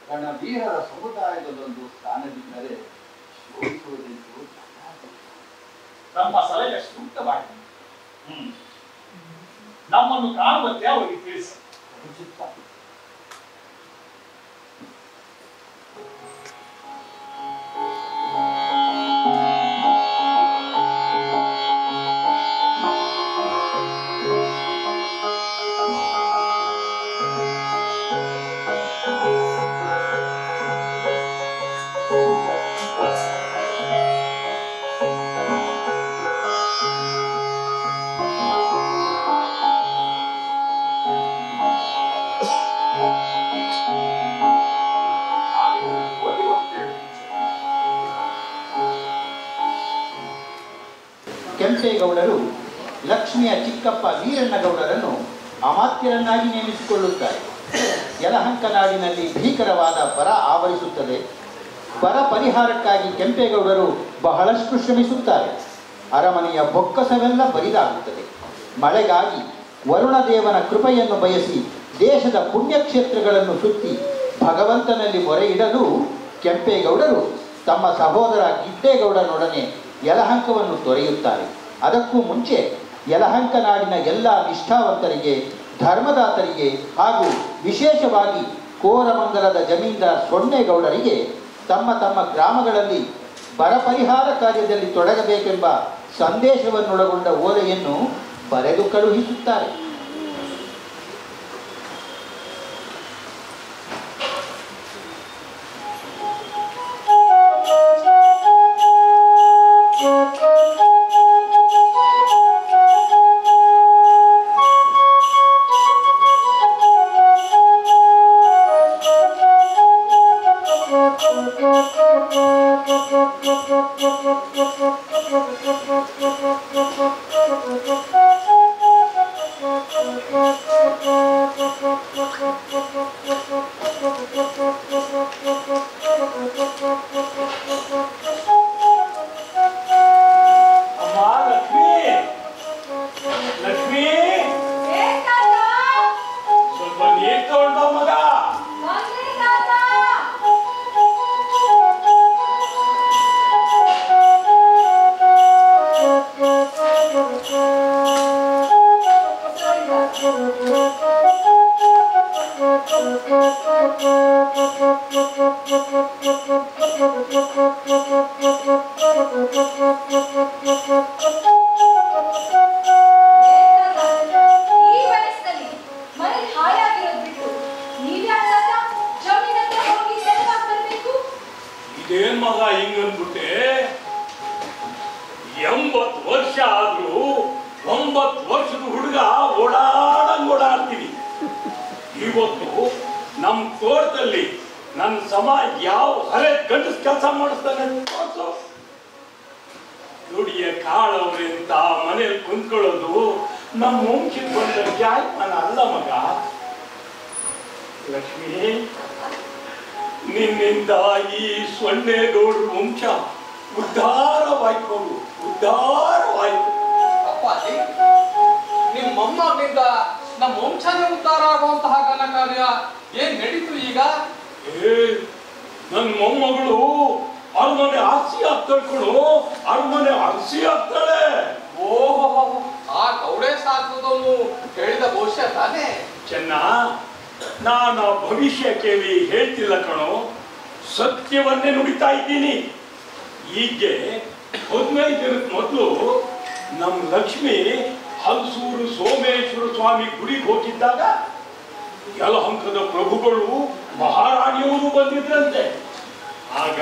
ರಣವೀರರ ಸಮುದಾಯದಲ್ಲೊಂದು ಸ್ಥಾನವಿದ್ದರೆ ಶೋಭಿಸುವುದೆಂದು ನಮ್ಮ ಸಲಹೆ ಸೂಕ್ತವಾಗಿದೆ. ನಮ್ಮನ್ನು ಕಾಣುವಂತೆ ಅವರಿಗೆ ತಿಳಿಸ. ಲಕ್ಷ್ಮಿಯ ಚಿಕ್ಕಪ್ಪ ವೀರಣ್ಣಗೌಡರನ್ನು ಅಮಾತ್ಯರನ್ನಾಗಿ ನೇಮಿಸಿಕೊಳ್ಳುತ್ತಾರೆ. ಯಲಹಂಕ ನಾಡಿನಲ್ಲಿ ಭೀಕರವಾದ ಬರ ಆವರಿಸುತ್ತದೆ. ಬರ ಪರಿಹಾರಕ್ಕಾಗಿ ಕೆಂಪೇಗೌಡರು ಬಹಳಷ್ಟು ಶ್ರಮಿಸುತ್ತಾರೆ. ಅರಮನೆಯ ಬೊಕ್ಕಸವೆಲ್ಲ ಬರಿದಾಗುತ್ತದೆ. ಮಳೆಗಾಗಿ ವರುಣದೇವನ ಕೃಪೆಯನ್ನು ಬಯಸಿ ದೇಶದ ಪುಣ್ಯಕ್ಷೇತ್ರಗಳನ್ನು ಸುತ್ತಿ ಭಗವಂತನಲ್ಲಿ ಮೊರೆ ಇಡಲು ಕೆಂಪೇಗೌಡರು ತಮ್ಮ ಸಹೋದರ ಗಿಡ್ಡೇಗೌಡನೊಡನೆ ಯಲಹಂಕವನ್ನು ತೊರೆಯುತ್ತಾರೆ. ಅದಕ್ಕೂ ಮುಂಚೆ ಯಲಹಂಕ ನಾಡಿನ ಎಲ್ಲ ನಿಷ್ಠಾವಂತರಿಗೆ, ಧರ್ಮದಾತರಿಗೆ ಹಾಗೂ ವಿಶೇಷವಾಗಿ ಕೋರಮಂಗಲದ ಜಮೀನ್ದಾರ್ ಸೊನ್ನೇಗೌಡರಿಗೆ ತಮ್ಮ ತಮ್ಮ ಗ್ರಾಮಗಳಲ್ಲಿ ಬರ ಪರಿಹಾರ ಕಾರ್ಯದಲ್ಲಿ ತೊಡಗಬೇಕೆಂಬ ಸಂದೇಶವನ್ನೊಳಗೊಂಡ ಓಲೆಯನ್ನು ಬರೆದು ಕಳುಹಿಸುತ್ತಾರೆ. ನಿನ್ನಿಂದ ಈ ಸೊನ್ನೇಗೌಡರ ವಂಶ ಉದ್ಧಾರವಾಯ್ತು. ಅಪ್ಪಾಜಿ, ನಿಮ್ಮ ಮೊಮ್ಮಗನಿಂದ ನಮ್ಮ ವಂಶನೇ ಉದ್ಧಾರ ಆಗುವಂತಹ ಘನ ಕಾರ್ಯ ಏನ್ ನಡೀತು ಈಗ? ನನ್ನ ಮೊಮ್ಮಗಳು ಅರಮನೆ ಆರ್ಸಿ ಆಗ್ತಾಳ್ಕೊಂಡು ಅರಮನೆ ಆರ್ಸಿ ಆಗ್ತಾಳೆ. ಓಹೋ, ಆ ಗೌಡೆ ಶಾಸ್ತ್ರದವನು ಹೇಳಿದ ಭವಿಷ್ಯ ತಾನೇ? ಚೆನ್ನ, ನಾನು ಭವಿಷ್ಯ ಕೇಳಿ ಹೇಳ್ತಿಲ್ಲ ಕಣೋ, ಸತ್ಯವನ್ನೇ ನುಡಿತಾ ಇದ್ದೀನಿ. ಹೀಗೆ 15 ದಿನದ ಮೊದಲು ನಮ್ಮ ಲಕ್ಷ್ಮಿ ಹಲಸೂರು ಸೋಮೇಶ್ವರ ಸ್ವಾಮಿ ಗುಡಿಗೆ ಹೋಗಿದ್ದಾಗ ಯಲಹಂಕದ ಪ್ರಭುಗಳು ಮಹಾರಾಣಿಯವರು ಬಂದಿದ್ರಂತೆ. ಆಗ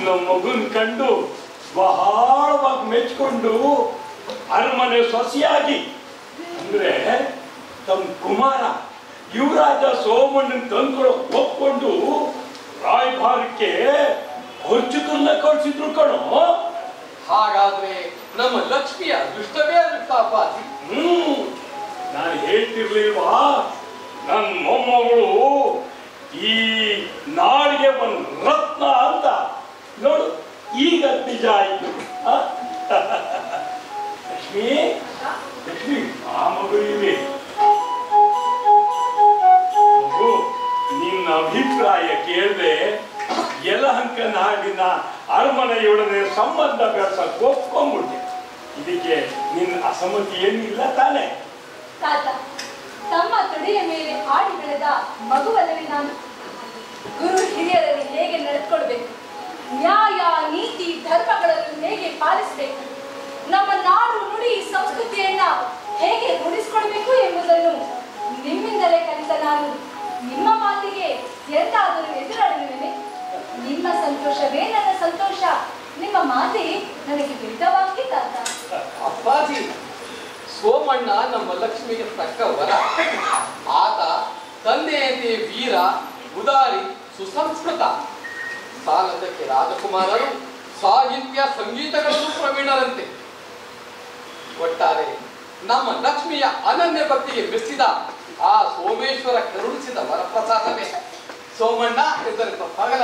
ನಮ್ಮ ಮಗನ್ ಕಂಡು ಬಹಳವಾಗಿ ಮೆಚ್ಕೊಂಡು ಅರಮನೆ ಸೊಸೆಯಾಗಿ, ಅಂದ್ರೆ ತಮ್ಮ ಕುಮಾರ ಯುವರಾಜ ಸೋಮಣ್ಣನ ತಂದ್ಕೊಳ್ಳೋ ಒಪ್ಕೊಂಡು ರಾಯಭಾರಕ್ಕೆ ಹೊರ್ಚುಕನ್ನ ಕಳಿಸಿದ್ರು ಕಣೋ. ಹಾಗಾದ್ರೆ ನಮ್ಮ ಲಕ್ಷ್ಮಿಯ ದುಷ್ಟವೇ ಆಗುತ್ತಾ ಅಪ್ಪಾಜಿ? ನಾನು ಹೇಳ್ತಿರ್ಲಿಲ್ವಾ, ನನ್ನ ಮೊಮ್ಮಗಳು ಈ ನಾಡಿಗೆ ಒಂದು ರತ್ನ ಅಂತ. ನೋಡು, ಈಗ ನಿಜ ಆಯ್ತು. ಲಕ್ಷ್ಮಿ, ಲಕ್ಷ್ಮಿ, ಆ ಮಗು ಇಲ್ಲಿ. ಮಗು, ನಿನ್ನ ಅಭಿಪ್ರಾಯ ಕೇಳಿದೆ. ಯಲಹಂಕ ನಾಡಿನ ಅರಮನೆಯೊಡನೆ ಸಂಬಂಧ ಬೆಳೆಸಕ್ಕೆ ಒಪ್ಕೊಂಡ್ಬಿಟ್ಟೆ. ಇದಕ್ಕೆ ನಿನ್ನ ಅಸಮ್ಮತಿ ಏನಿಲ್ಲ ತಾನೆ? ತಾತ, ತಮ್ಮ ತೊಡೆಯ ಮೇಲೆ ಆಡಿ ಬೆಳೆದ ಮಗುವಲ್ಲವೇ ನಾನು. ಗುರು ಹಿರಿಯರಲ್ಲಿ ಹೇಗೆ ನಡೆದುಕೊಳ್ಬೇಕು, ನ್ಯಾಯ ನೀತಿ ಧರ್ಮಗಳನ್ನು ಹೇಗೆ ಪಾಲಿಸಬೇಕು, ನಮ್ಮ ನಾಡು ನುಡಿ ಸಂಸ್ಕೃತಿಯನ್ನ ಹೇಗೆ ರೂಢಿಸಿಕೊಳ್ಬೇಕು ಎಂಬುದನ್ನು ನಿಮ್ಮಿಂದಲೇ ಕಲಿತ ನಾನು ನಿಮ್ಮ ಮಾತಿಗೆ ಎಂದಾದರೂ ಎದುರಾಡುತ್ತೇನೆ. ನಿಮ್ಮ ಸಂತೋಷವೇ ನನ್ನ ಸಂತೋಷ. ನಿಮ್ಮ ಮಾತೆ ನನಗೆ ವಿರುದ್ಧವಾಗಿ ತಾತ. ಅಪ್ಪಾಜಿ, ಸೋಮಣ್ಣ ನಮ್ಮ ಲಕ್ಷ್ಮಿಗೆ ತಕ್ಕ ವರ. ಆತ ತಂದೆಯಂತೆ ವೀರ, ಉದಾರಿ, ಸುಸಂಸ್ಕೃತ. ಸಾಲದಕ್ಕೆ ರಾಜಕುಮಾರರು ಸಾಹಿತ್ಯ ಸಂಗೀತಗಳಲ್ಲೂ ಪ್ರವೀಣರಂತೆ. ಒಟ್ಟಾರೆ ನಮ್ಮ ಲಕ್ಷ್ಮಿಯ ಅನನ್ಯ ಭಕ್ತಿಗೆ ಮೆಚ್ಚಿದ ಆ ಸೋಮೇಶ್ವರ ಕರುಣಿಸಿದ ವರಪ್ರಸಾದವೇ ಸೋಮಣ್ಣ ಎಂದರೆ ಪಗಲ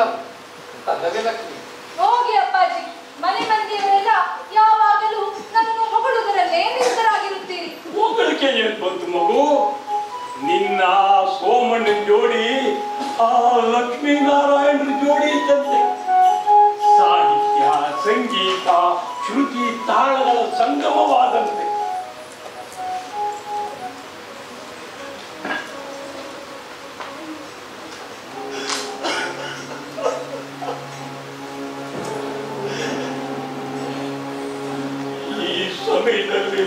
ತಲ್ಲವೇ ಲಕ್ಷ್ಮಿ. ಹೋಗಿ ಅಪ್ಪಾಜಿ, ಮನೆ ಮಂದಿಯವರೆಲ್ಲ ಯಾವಾಗಲೂ ನನ್ನನ್ನು ಹೊಗಳುವುದರಲ್ಲೇ ನಿರತರಾಗಿರುತ್ತೀರಿ. ಹೊಗಳಿಕೆ ಏನ್ ಬಂತು ಮಗು? ನಿನ್ನ ಸೋಮಣ್ಣನ ಜೋಡಿ ಆ ಲಕ್ಷ್ಮೀನಾರಾಯಣರ ಜೋಡಿ ಇದ್ದಂತೆ. ಸಾಹಿತ್ಯ, ಸಂಗೀತ, ಶ್ರುತಿ, ತಾಳಗಳ ಸಂಗಮವಾದಂತೆ. ಈ ಸಮಯದಲ್ಲಿ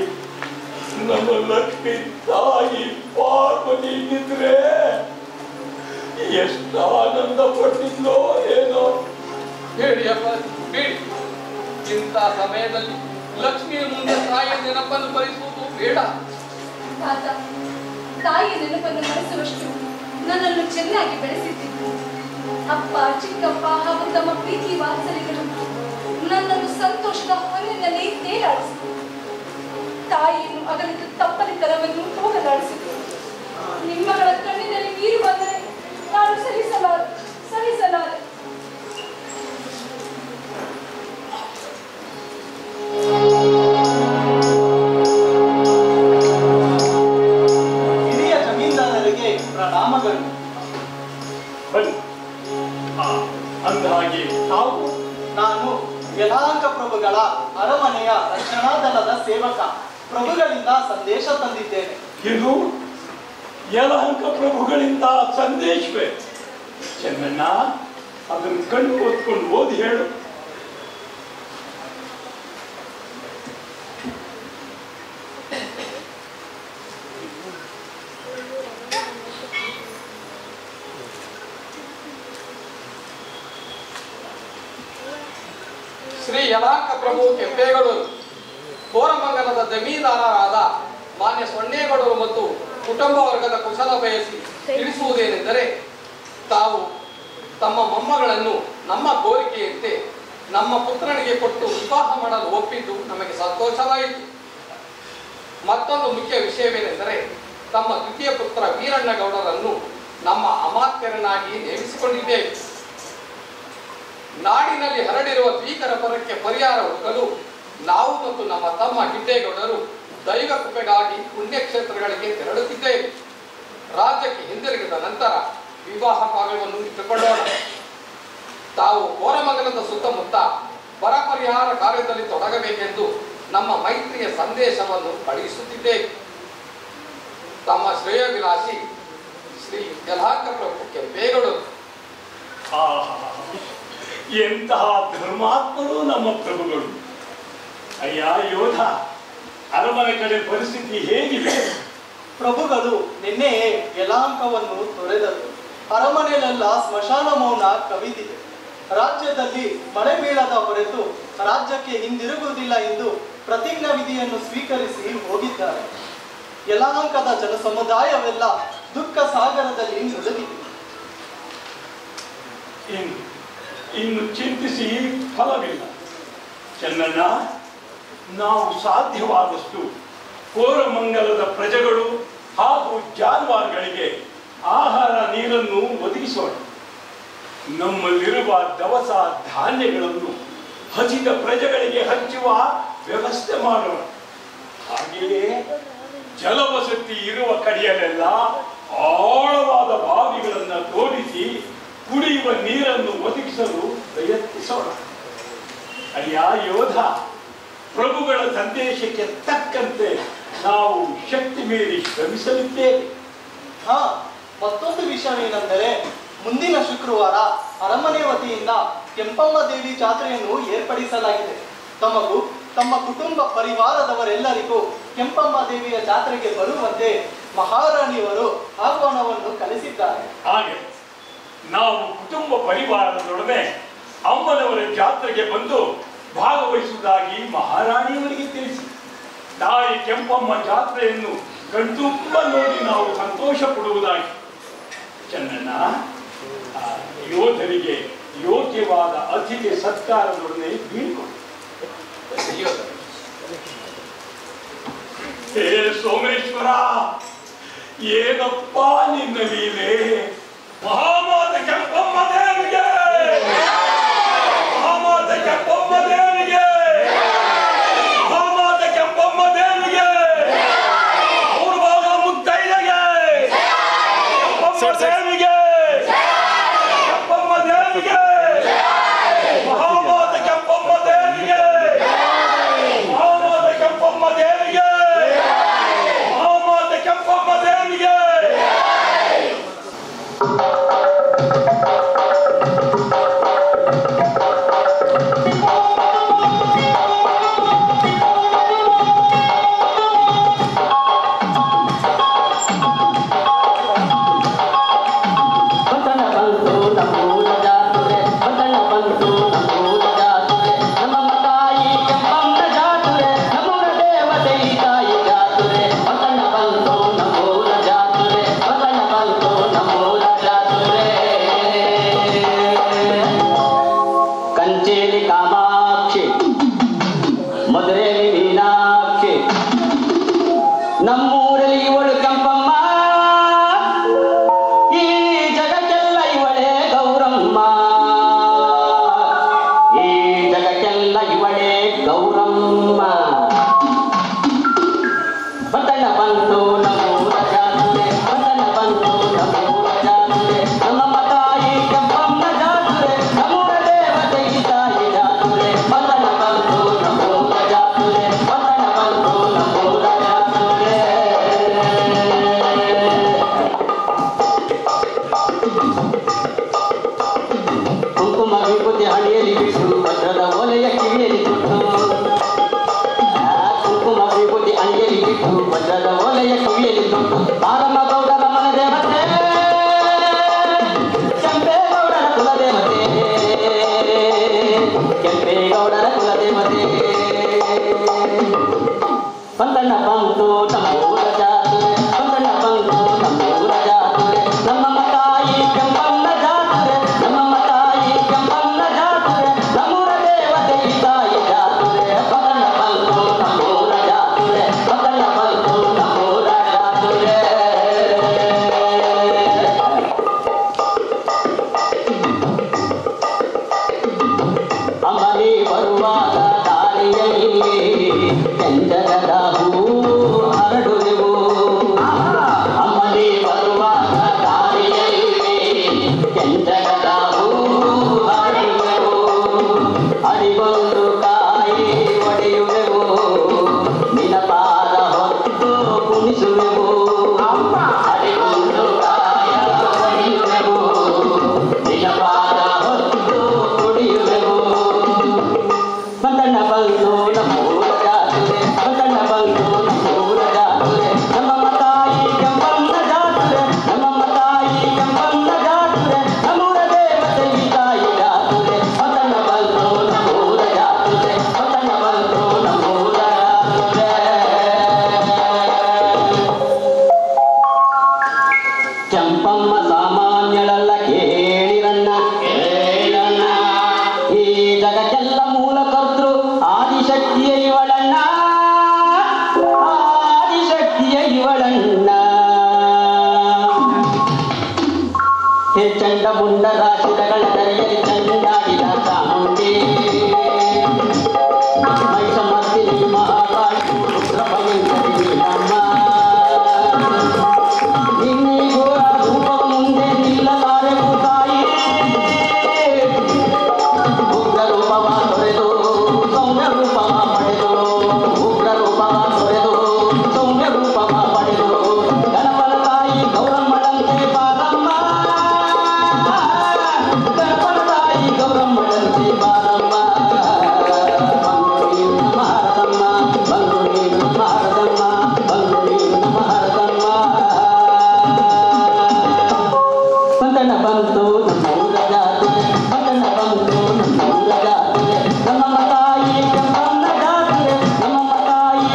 ನಮ್ಮ ಲಕ್ಷ್ಮಿ ತಾಯಿ ಪಾರ್ವತಿ ಇದ್ದಿದ್ರೆ ಎಷ್ಟು ಆನಂದ ಪಟ್ಟಿದ್ಲೋ ಏನೋ. ಹೇಳಿ ಅಪ್ಪಾಜಿ, ಬೇಡಿ. ಇಂಥ ಸಮಯದಲ್ಲಿ ಲಕ್ಷ್ಮಿಯ ಮುಂದೆ ತಾಯಿಯ ನೆನಪನ್ನು ಭರಿಸುವುದು ಬೇಡ. ತಾತ, ತಾಯಿಯ ನೆನಪನ್ನು ಮರೆಸುವಷ್ಟು ನನ್ನನ್ನು ಚೆನ್ನಾಗಿ ಬೆಳೆಸಿದ್ದಿದ್ದು ಅಪ್ಪ, ಚಿಕ್ಕಪ್ಪ ಹಾಗೂ ತಮ್ಮ ಪ್ರೀತಿ ವಾತ್ಸಲ್ಯಗಳು ನನ್ನನ್ನು ಸಂತೋಷದ ಹೊನ್ನಿನಲ್ಲಿ ತೇಲಾಡಿಸಿತು. ತಾಯಿಯನ್ನು ಅಗಲಿದ ತಪ್ಪಲಿತನವನ್ನು ಹೋಗಲಾಡಿಸಿತು. ನಿಮ್ಮಗಳ ಕಣ್ಣಿನಲ್ಲಿ ನೀರು ಬಂದರೆ ನಾನು ಸಹಿಸಲಾರೆ. ಹಿರಿಯ ಜಮೀನ್ದಾರರಿಗೆ ಪ್ರಣಾಮಗಳು. ಬನ್ನಿ. ಅಂದಹಾಗೆ ತಾವು? ನಾನು ಯಲಹಂಕ ಪ್ರಭುಗಳ ಅರಮನೆಯ ರಕ್ಷಣಾ ದಳದ ಸೇವಕ. ಪ್ರಭುಗಳಿಂದ ಸಂದೇಶ ತಂದಿದ್ದೇನೆ. ಇದು ಯಲಹಂಕ ಪ್ರಭುಗಳಿಂದ ಸಂದೇಶವೇ? ಚೆನ್ನಣ್ಣ, ಅದನ್ನು ಕಣ್ಣು ಓದ್ಕೊಂಡು ಓದಿ ಹೇಳು. ಶ್ರೀ ಯಲಹಂಕ ಪ್ರಭು ಕೆಂಪೇಗೌಡರು ಕೋರಮಂಗಲದ ಜಮೀನ್ದಾರರಾದ ಮಾನ್ಯ ಸೊನ್ನೇಗೌಡರು ಮತ್ತು ಕುಟುಂಬ ವರ್ಗದ ಕುಶಲ ಬಯಸಿ ತಿಳಿಸುವುದೇನೆಂದರೆ, ತಾವು ತಮ್ಮ ಮೊಮ್ಮಗಳನ್ನು ನಮ್ಮ ಕೋರಿಕೆಯಂತೆ ನಮ್ಮ ಪುತ್ರನಿಗೆ ಕೊಟ್ಟು ವಿವಾಹ ಮಾಡಲು ಒಪ್ಪಿದ್ದು ನಮಗೆ ಸಂತೋಷವಾಯಿತು. ಮತ್ತೊಂದು ಮುಖ್ಯ ವಿಷಯವೇನೆಂದರೆ, ತಮ್ಮ ದ್ವಿತೀಯ ಪುತ್ರ ವೀರಣ್ಣಗೌಡರನ್ನು ನಮ್ಮ ಅಮಾತ್ಯರನ್ನಾಗಿ ನೇಮಿಸಿಕೊಂಡಿದ್ದೇವೆ. ನಾಡಿನಲ್ಲಿ ಹರಡಿರುವ ಭೀಕರ ಪರಕ್ಕೆ ಪರಿಹಾರ ಹುಡುಕಲು ನಾವು ಮತ್ತು ನಮ್ಮ ತಮ್ಮ ಗಿಡ್ಡೇಗೌಡರು ದೈವ ಕೃಪೆಗಾಗಿ ಪುಣ್ಯಕ್ಷೇತ್ರಗಳಿಗೆ ತೆರಳುತ್ತಿದ್ದೇವೆ. ರಾಜ್ಯಕ್ಕೆ ಹಿಂದಿರುಗಿದ ನಂತರ ವಿವಾಹ ಕಾರ್ಯವನ್ನು ಇಟ್ಟುಕೊಳ್ಳೋಣ. ತಾವು ಕೋರಮಂಗಲದ ಸುತ್ತಮುತ್ತ ಬರ ಪರಿಹಾರ ಕಾರ್ಯದಲ್ಲಿ ತೊಡಗಬೇಕೆಂದು ನಮ್ಮ ಮೈತ್ರಿಯ ಸಂದೇಶವನ್ನು ಕಳುಹಿಸುತ್ತಿದ್ದೇವೆ. ತಮ್ಮ ಶ್ರೇಯೋಭಿಲಾಷಿ ಶ್ರೀ ಯಲಹಂಕ ಪ್ರಭು ಕೆಂಪೇಗೌಡರು. ಎಂತಹ ಧರ್ಮಾತ್ಮರು ನಮ್ಮ ಪ್ರಭುಗಳು. ಅಯ್ಯ ಯೋಧ, ಅರಮನೆ ಕಡೆ ಪರಿಸ್ಥಿತಿ ಹೇಗಿದೆ? ಪ್ರಭುಗಳು ನಿನ್ನೆಯೇ ಯಲಹಂಕವನ್ನು ತೊರೆದರು. ಅರಮನೆಯಲ್ಲೆಲ್ಲ ಸ್ಮಶಾನ ಮೌನ ಕವಿದಿದೆ. ರಾಜ್ಯದಲ್ಲಿ ಮಳೆ ಬೀಳದ ಹೊರತು ರಾಜ್ಯಕ್ಕೆ ಹಿಂದಿರುಗುವುದಿಲ್ಲ ಎಂದು ಪ್ರತಿಜ್ಞಾ ವಿಧಿಯನ್ನು ಸ್ವೀಕರಿಸಿ ಹೋಗಿದ್ದಾರೆ. ಯಲಹಂಕದ ಜನ ಸಮುದಾಯವೆಲ್ಲ ದುಃಖ ಸಾಗರದಲ್ಲಿ ಮುಳುಗಿದೆ. ಇನ್ನು ಚಿಂತಿಸಿ ಫಲವಿಲ್ಲ. ಚೆನ್ನಣ್ಣ, ನಾವು ಸಾಧ್ಯವಾದಷ್ಟು ಕೋರಮಂಗಲದ ಪ್ರಜೆಗಳು ಹಾಗೂ ಜಾನುವಾರುಗಳಿಗೆ ಆಹಾರ ನೀರನ್ನು ಒದಗಿಸೋಣ. ನಮ್ಮಲ್ಲಿರುವ ದವಸ ಧಾನ್ಯಗಳನ್ನು ಹಸಿದ ಪ್ರಜೆಗಳಿಗೆ ಹಂಚುವ ವ್ಯವಸ್ಥೆ ಮಾಡೋಣ. ಹಾಗೆಯೇ ಜಲವಸತಿ ಇರುವ ಕಡೆಯಲ್ಲೆಲ್ಲ ಆಳವಾದ ಬಾವಿಗಳನ್ನು ತೋಡಿಸಿ ಕುಡಿಯುವ ನೀರನ್ನು ಒದಗಿಸಲು ಪ್ರಯತ್ನಿಸೋಣ. ಅಯ್ಯ ಯೋಧ, ಪ್ರಭುಗಳ ಸಂದೇಶಕ್ಕೆ ತಕ್ಕಂತೆ ನಾವು ಶಕ್ತಿ ಮೀರಿ ಶ್ರಮಿಸಲಿದ್ದೇವೆ. ಮತ್ತೊಂದು ವಿಷಯವೇನೆಂದರೆ, ಮುಂದಿನ ಶುಕ್ರವಾರ ಅರಮನೆ ವತಿಯಿಂದ ಕೆಂಪಮ್ಮ ದೇವಿ ಜಾತ್ರೆಯನ್ನು ಏರ್ಪಡಿಸಲಾಗಿದೆ. ತಮಗೂ ತಮ್ಮ ಕುಟುಂಬ ಪರಿವಾರದವರೆಲ್ಲರಿಗೂ ಕೆಂಪಮ್ಮ ದೇವಿಯ ಜಾತ್ರೆಗೆ ಬರುವಂತೆ ಮಹಾರಾಣಿಯವರು ಆಹ್ವಾನವನ್ನು ಕಳಿಸಿದ್ದಾರೆ. ಹಾಗೆ ನಾವು ಕುಟುಂಬ ಪರಿವಾರದೊಡನೆ ಅಮ್ಮನವರ ಜಾತ್ರೆಗೆ ಬಂದು ಭಾಗವಹಿಸುವುದಾಗಿ ಮಹಾರಾಣಿಯವರಿಗೆ ತಿಳಿಸಿ, ತಾಯಿ ಕೆಂಪಮ್ಮ ಜಾತ್ರೆಯನ್ನು ಕಣ್ತುಂಬ ನೋಡಿ ನಾವು ಸಂತೋಷ ಪಡುವುದಾಗಿ. ಚೆನ್ನಣ್ಣ, ಯೋಧರಿಗೆ ಯೋಗ್ಯವಾದ ಅತಿಥಿ ಸತ್ಕಾರದೊಡನೆ ಬೀಳ್ಕೊಂಡು ಹೇ ಸೋಮೇಶ್ವರ, ಏನಪ್ಪ ನಿನ್ನ ಲೀಲೆ? ಮಹಾಮಾತೆ ಕೆಂಪಮ್ಮ ದೇವಿಗೆ, ಮಹಾಮಾತೆ ಕೆಂಪಮ್ಮ ದೇವಿಗೆ, ಮಹಾಮಾತೆ ಕೆಂಪಮ್ಮ ದೇವಿಗೆ, ಅವ್ರ ಭಾಗ ಮುತ್ತೈದೆಗೆ, ಕೆಂಪಮ್ಮ ದೇವಿಗೆ, ಕೆಂಪಮ್ಮ ದೇವಿಗೆ, ಮಹಾಮಾತೆ ಕೆಂಪಮ್ಮ ದೇವಿಗೆ, ಮಹಾಮಾತೆ ಕೆಂಪಮ್ಮ ದೇವಿಗೆ, ಮಹಾಮಾತೆ ಕೆಂಪಮ್ಮ ದೇವಿಗೆ. ನಮ್ಮ ತಾಯಿ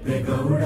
ಕೆಂಪೇಗೌಡ